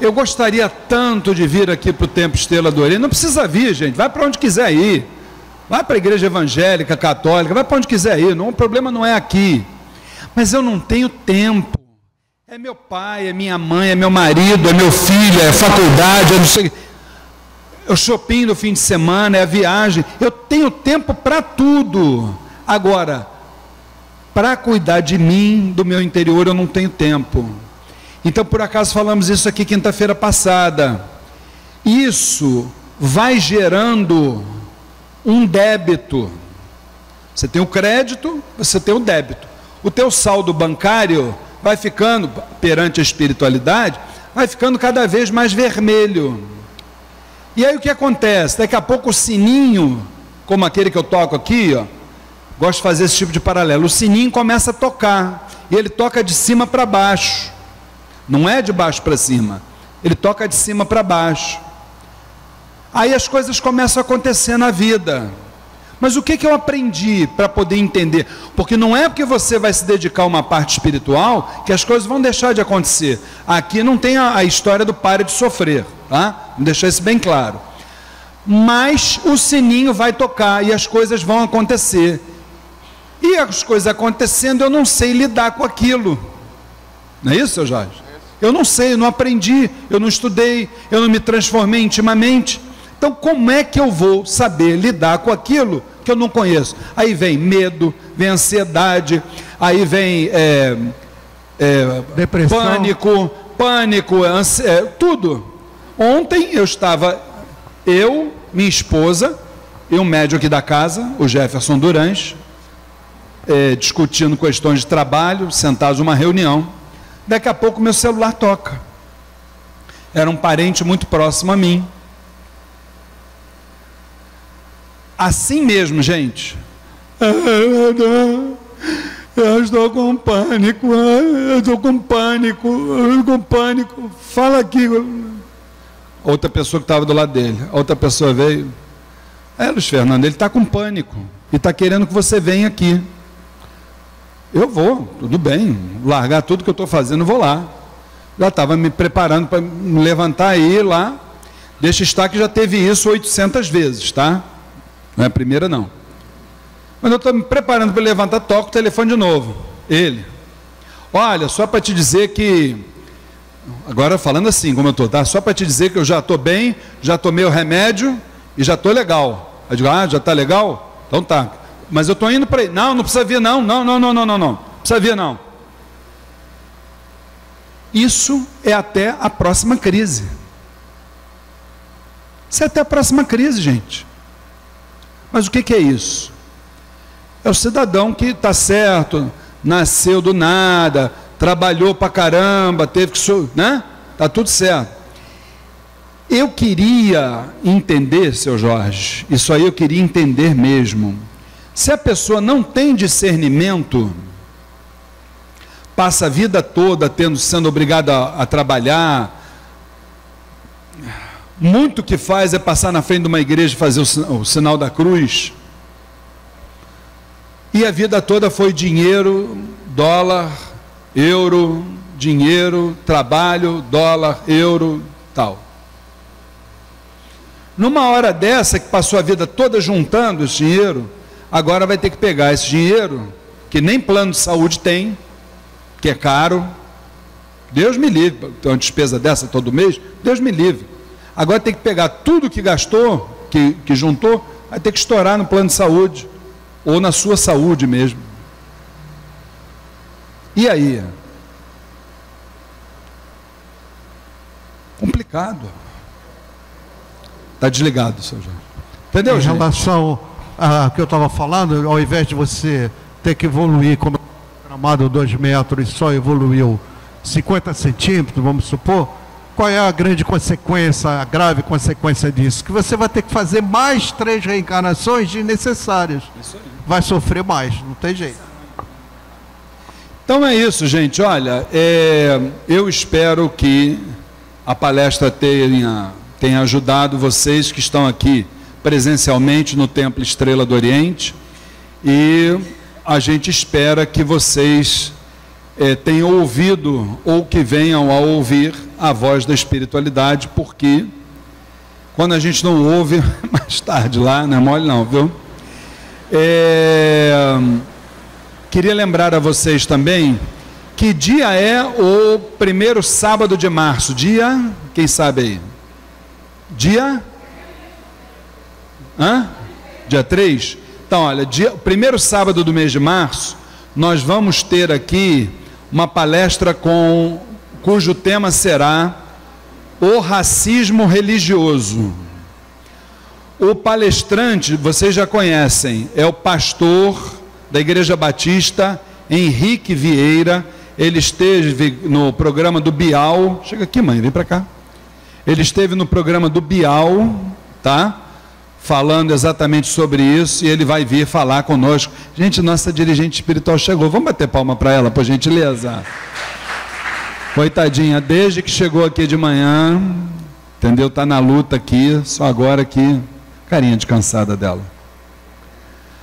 Speaker 1: eu gostaria tanto de vir aqui para o Templo Estrela do Oriente. Não precisa vir, gente, vai para onde quiser ir. Vai para a igreja evangélica, católica, vai para onde quiser ir. Não, o problema não é aqui. Mas eu não tenho tempo. É meu pai, é minha mãe, é meu marido, é meu filho, é faculdade, é não sei. É o shopping no fim de semana, é a viagem. Eu tenho tempo para tudo. Agora, para cuidar de mim, do meu interior, eu não tenho tempo. Então, por acaso, falamos isso aqui quinta-feira passada. Isso vai gerando um débito. Você tem o crédito, você tem o débito. O teu saldo bancário vai ficando, perante a espiritualidade, vai ficando cada vez mais vermelho. E aí o que acontece? Daqui a pouco o sininho, como aquele que eu toco aqui, ó, gosto de fazer esse tipo de paralelo, o sininho começa a tocar, e ele toca de cima para baixo, não é de baixo para cima, ele toca de cima para baixo. Aí as coisas começam a acontecer na vida. Mas o que eu aprendi para poder entender? Porque não é porque você vai se dedicar a uma parte espiritual que as coisas vão deixar de acontecer. Aqui não tem a história do pare de sofrer, tá? Vou deixar isso bem claro. Mas o sininho vai tocar e as coisas vão acontecer. E as coisas acontecendo, eu não sei lidar com aquilo. Não é isso, seu Jorge? Eu não sei, eu não aprendi, eu não estudei, eu não me transformei intimamente. Então, como é que eu vou saber lidar com aquilo que eu não conheço? Aí vem medo, vem ansiedade, aí vem
Speaker 2: depressão,
Speaker 1: pânico, tudo. Ontem eu estava, minha esposa e um médium aqui da casa, o Jefferson Durães, discutindo questões de trabalho, sentados numa reunião. Daqui a pouco meu celular toca. Era um parente muito próximo a mim. Assim mesmo, gente. Eu estou com pânico. Fala aqui. Outra pessoa que estava do lado dele. Outra pessoa veio. Luiz Fernando, ele está com pânico. E está querendo que você venha aqui. Eu vou, tudo bem. Largar tudo que eu estou fazendo, vou lá. Já estava me preparando para me levantar e ir lá. Deixa estar que já teve isso 800 vezes, tá? Não é a primeira, não. Quando eu estou me preparando para levantar, toco o telefone de novo. Ele. Olha, só para te dizer que... Agora falando assim, como eu estou, tá? Só para te dizer que eu já estou bem, já tomei o remédio e já estou legal. Eu digo, já está legal? Então tá. Mas eu estou indo para ele. Não precisa vir não. Não precisa vir não. Isso é até a próxima crise. Isso é até a próxima crise, gente. Mas o que é isso? É o cidadão que está certo, nasceu do nada, trabalhou pra caramba, teve que... né? Está tudo certo. Eu queria entender, seu Jorge, isso aí eu queria entender mesmo. Se a pessoa não tem discernimento, passa a vida toda sendo obrigada a trabalhar, muito que faz é passar na frente de uma igreja e fazer o sinal da cruz, e a vida toda foi dinheiro, dólar, euro, dinheiro, trabalho, dólar, euro, tal. Numa hora dessa, que passou a vida toda juntando esse dinheiro, agora vai ter que pegar esse dinheiro, que nem plano de saúde tem, que é caro. Deus me livre, ter uma despesa dessa todo mês, Deus me livre. Agora tem que pegar tudo que gastou, que juntou, vai ter que estourar no plano de saúde, ou na sua saúde mesmo. E aí? Complicado. Está desligado, seu Jorge. Entendeu, gente?
Speaker 2: Em relação a que eu estava falando, ao invés de você ter que evoluir como programado 2 metros e só evoluiu 50 centímetros, vamos supor, qual é a grande consequência, a grave consequência disso? Que você vai ter que fazer mais 3 reencarnações desnecessárias. Isso aí. Vai sofrer mais, não tem jeito.
Speaker 1: Então é isso, gente. Olha, eu espero que a palestra tenha ajudado vocês que estão aqui presencialmente no Templo Estrela do Oriente, e a gente espera que vocês tenham ouvido ou que venham a ouvir a voz da espiritualidade, porque quando a gente não ouve, mais tarde lá, não é mole não, viu? Queria lembrar a vocês também que dia é o primeiro sábado de março. Dia, quem sabe aí? Dia? Dia 3? Então, olha, primeiro sábado do mês de março, nós vamos ter aqui uma palestra cujo tema será o racismo religioso. O palestrante, vocês já conhecem, é o pastor da Igreja Batista, Henrique Vieira. Ele esteve no programa do Bial. Chega aqui, mãe, vem para cá. Ele esteve no programa do Bial, tá? Falando exatamente sobre isso, e ele vai vir falar conosco. Gente, nossa dirigente espiritual chegou. Vamos bater palma para ela, por gentileza. Coitadinha, desde que chegou aqui de manhã, entendeu? Está na luta aqui, só agora que carinha de cansada dela.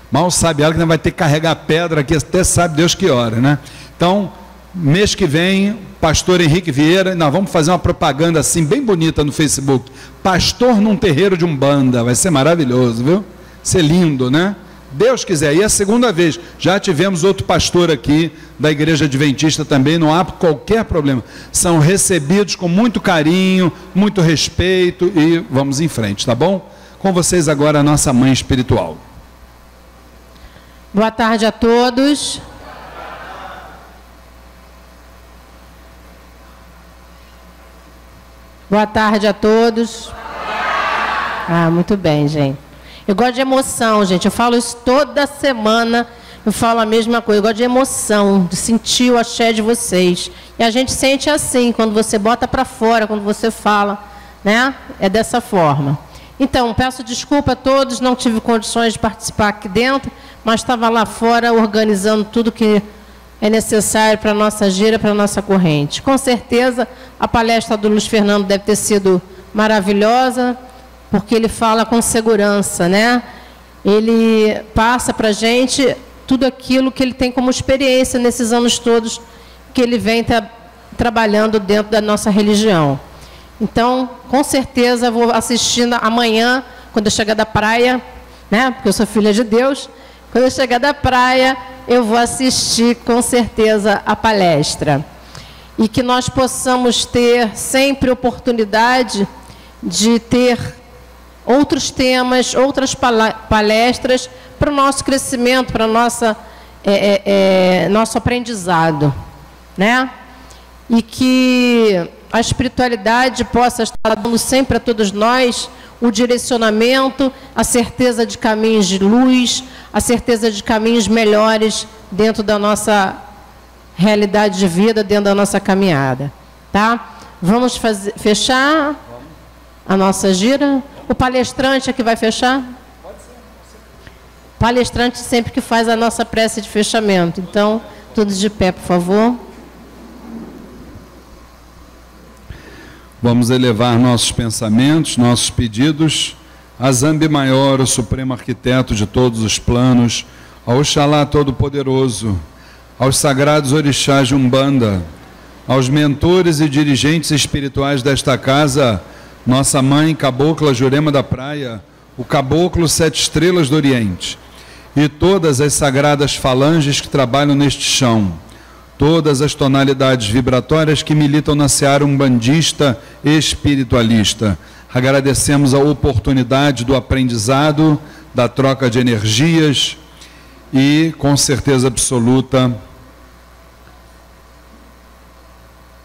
Speaker 1: Mal sabe ela que não vai ter que carregar pedra aqui, até sabe Deus que hora, né? Então, mês que vem, pastor Henrique Vieira, nós vamos fazer uma propaganda assim, bem bonita no Facebook. Pastor num terreiro de Umbanda, vai ser maravilhoso, viu? Ser lindo, né? Deus quiser. E é a segunda vez, já tivemos outro pastor aqui, da Igreja Adventista também, não há qualquer problema. São recebidos com muito carinho, muito respeito, e vamos em frente, tá bom? Com vocês agora a nossa mãe espiritual.
Speaker 4: Boa tarde a todos. Boa tarde a todos. Muito bem, gente. Eu gosto de emoção, gente. Eu falo isso toda semana. Eu falo a mesma coisa. Eu gosto de emoção, de sentir o axé de vocês. E a gente sente assim, quando você bota para fora, quando você fala, né? É dessa forma. Então, peço desculpa a todos, não tive condições de participar aqui dentro, mas estava lá fora organizando tudo que é necessário para a nossa gira, para a nossa corrente. Com certeza, a palestra do Luiz Fernando deve ter sido maravilhosa, porque ele fala com segurança, né? Ele passa para a gente tudo aquilo que ele tem como experiência nesses anos todos que ele vem trabalhando dentro da nossa religião. Então, com certeza, vou assistindo amanhã, quando eu chegar da praia, né? Porque eu sou filha de Deus. Quando eu chegar da praia, eu vou assistir, com certeza, a palestra. E que nós possamos ter sempre oportunidade de ter outros temas, outras palestras para o nosso crescimento, para o nosso aprendizado, né? E que a espiritualidade possa estar dando sempre a todos nós o direcionamento, a certeza de caminhos de luz, a certeza de caminhos melhores dentro da nossa realidade de vida, dentro da nossa caminhada, tá? Vamos fechar a nossa gira. O palestrante é que vai fechar? Palestrante sempre que faz a nossa prece de fechamento. Então, todos de pé, por favor.
Speaker 1: Vamos elevar nossos pensamentos, nossos pedidos a Zambi Maior, o Supremo Arquiteto de todos os planos, ao Oxalá Todo-Poderoso, aos sagrados orixás de Umbanda, aos mentores e dirigentes espirituais desta casa, nossa mãe Cabocla Jurema da Praia, o Caboclo 7 Estrelas do Oriente, e todas as sagradas falanges que trabalham neste chão, todas as tonalidades vibratórias que militam na seara umbandista e espiritualista. Agradecemos a oportunidade do aprendizado, da troca de energias e, com certeza absoluta,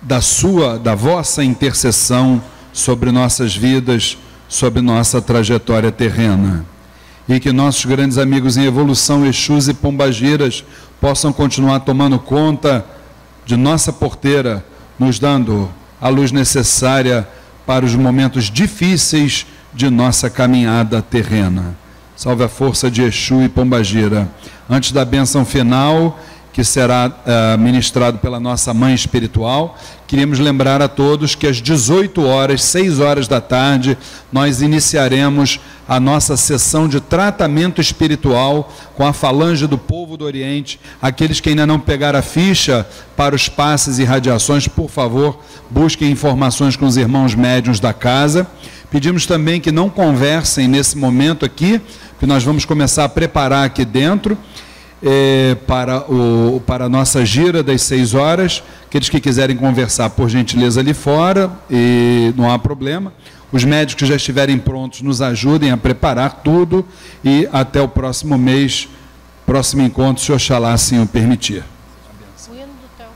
Speaker 1: da vossa intercessão sobre nossas vidas, sobre nossa trajetória terrena. E que nossos grandes amigos em evolução, Exus e Pombagiras, possam continuar tomando conta de nossa porteira, nos dando a luz necessária para os momentos difíceis de nossa caminhada terrena. Salve a força de Exu e Pombagira. Antes da bênção final, que será ministrado pela nossa mãe espiritual, queríamos lembrar a todos que às 18 horas, 6 horas da tarde, nós iniciaremos a nossa sessão de tratamento espiritual com a falange do povo do Oriente. Aqueles que ainda não pegaram a ficha para os passes e radiações, por favor, busquem informações com os irmãos médiuns da casa. Pedimos também que não conversem nesse momento aqui, que nós vamos começar a preparar aqui dentro, para a nossa gira das 6 horas. Aqueles que quiserem conversar, por gentileza, ali fora, e não há problema. Os médicos que já estiverem prontos nos ajudem a preparar tudo, e até o próximo mês, próximo encontro, se Oxalá assim o permitir. O hino do templo.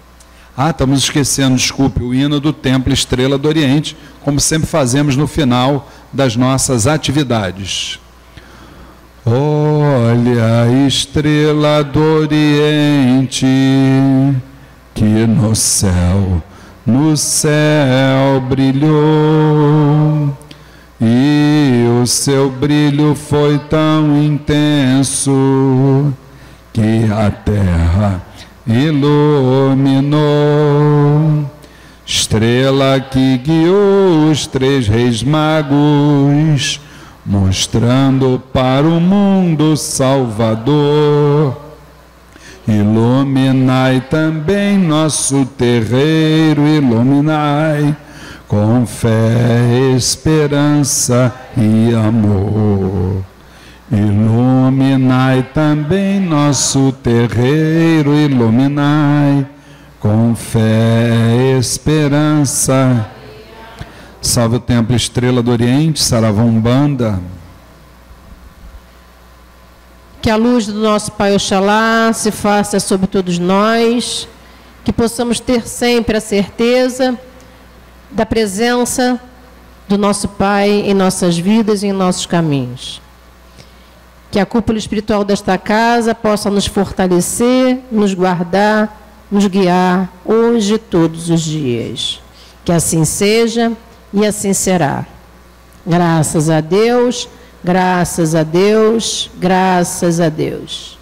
Speaker 1: Estamos esquecendo, desculpe, o hino do Templo Estrela do Oriente, como sempre fazemos no final das nossas atividades. Olha a estrela do Oriente, que no céu brilhou, e o seu brilho foi tão intenso que a terra iluminou. Estrela que guiou os 3 reis magos, mostrando para o mundo Salvador. Iluminai também nosso terreiro, iluminai com fé, esperança e amor. Iluminai também nosso terreiro, iluminai com fé, esperança. Salve o Templo Estrela do Oriente, Saravá Umbanda.
Speaker 4: Que a luz do nosso Pai Oxalá se faça sobre todos nós, que possamos ter sempre a certeza da presença do nosso Pai em nossas vidas e em nossos caminhos. Que a cúpula espiritual desta casa possa nos fortalecer, nos guardar, nos guiar hoje e todos os dias. Que assim seja e assim será. Graças a Deus, graças a Deus, graças a Deus.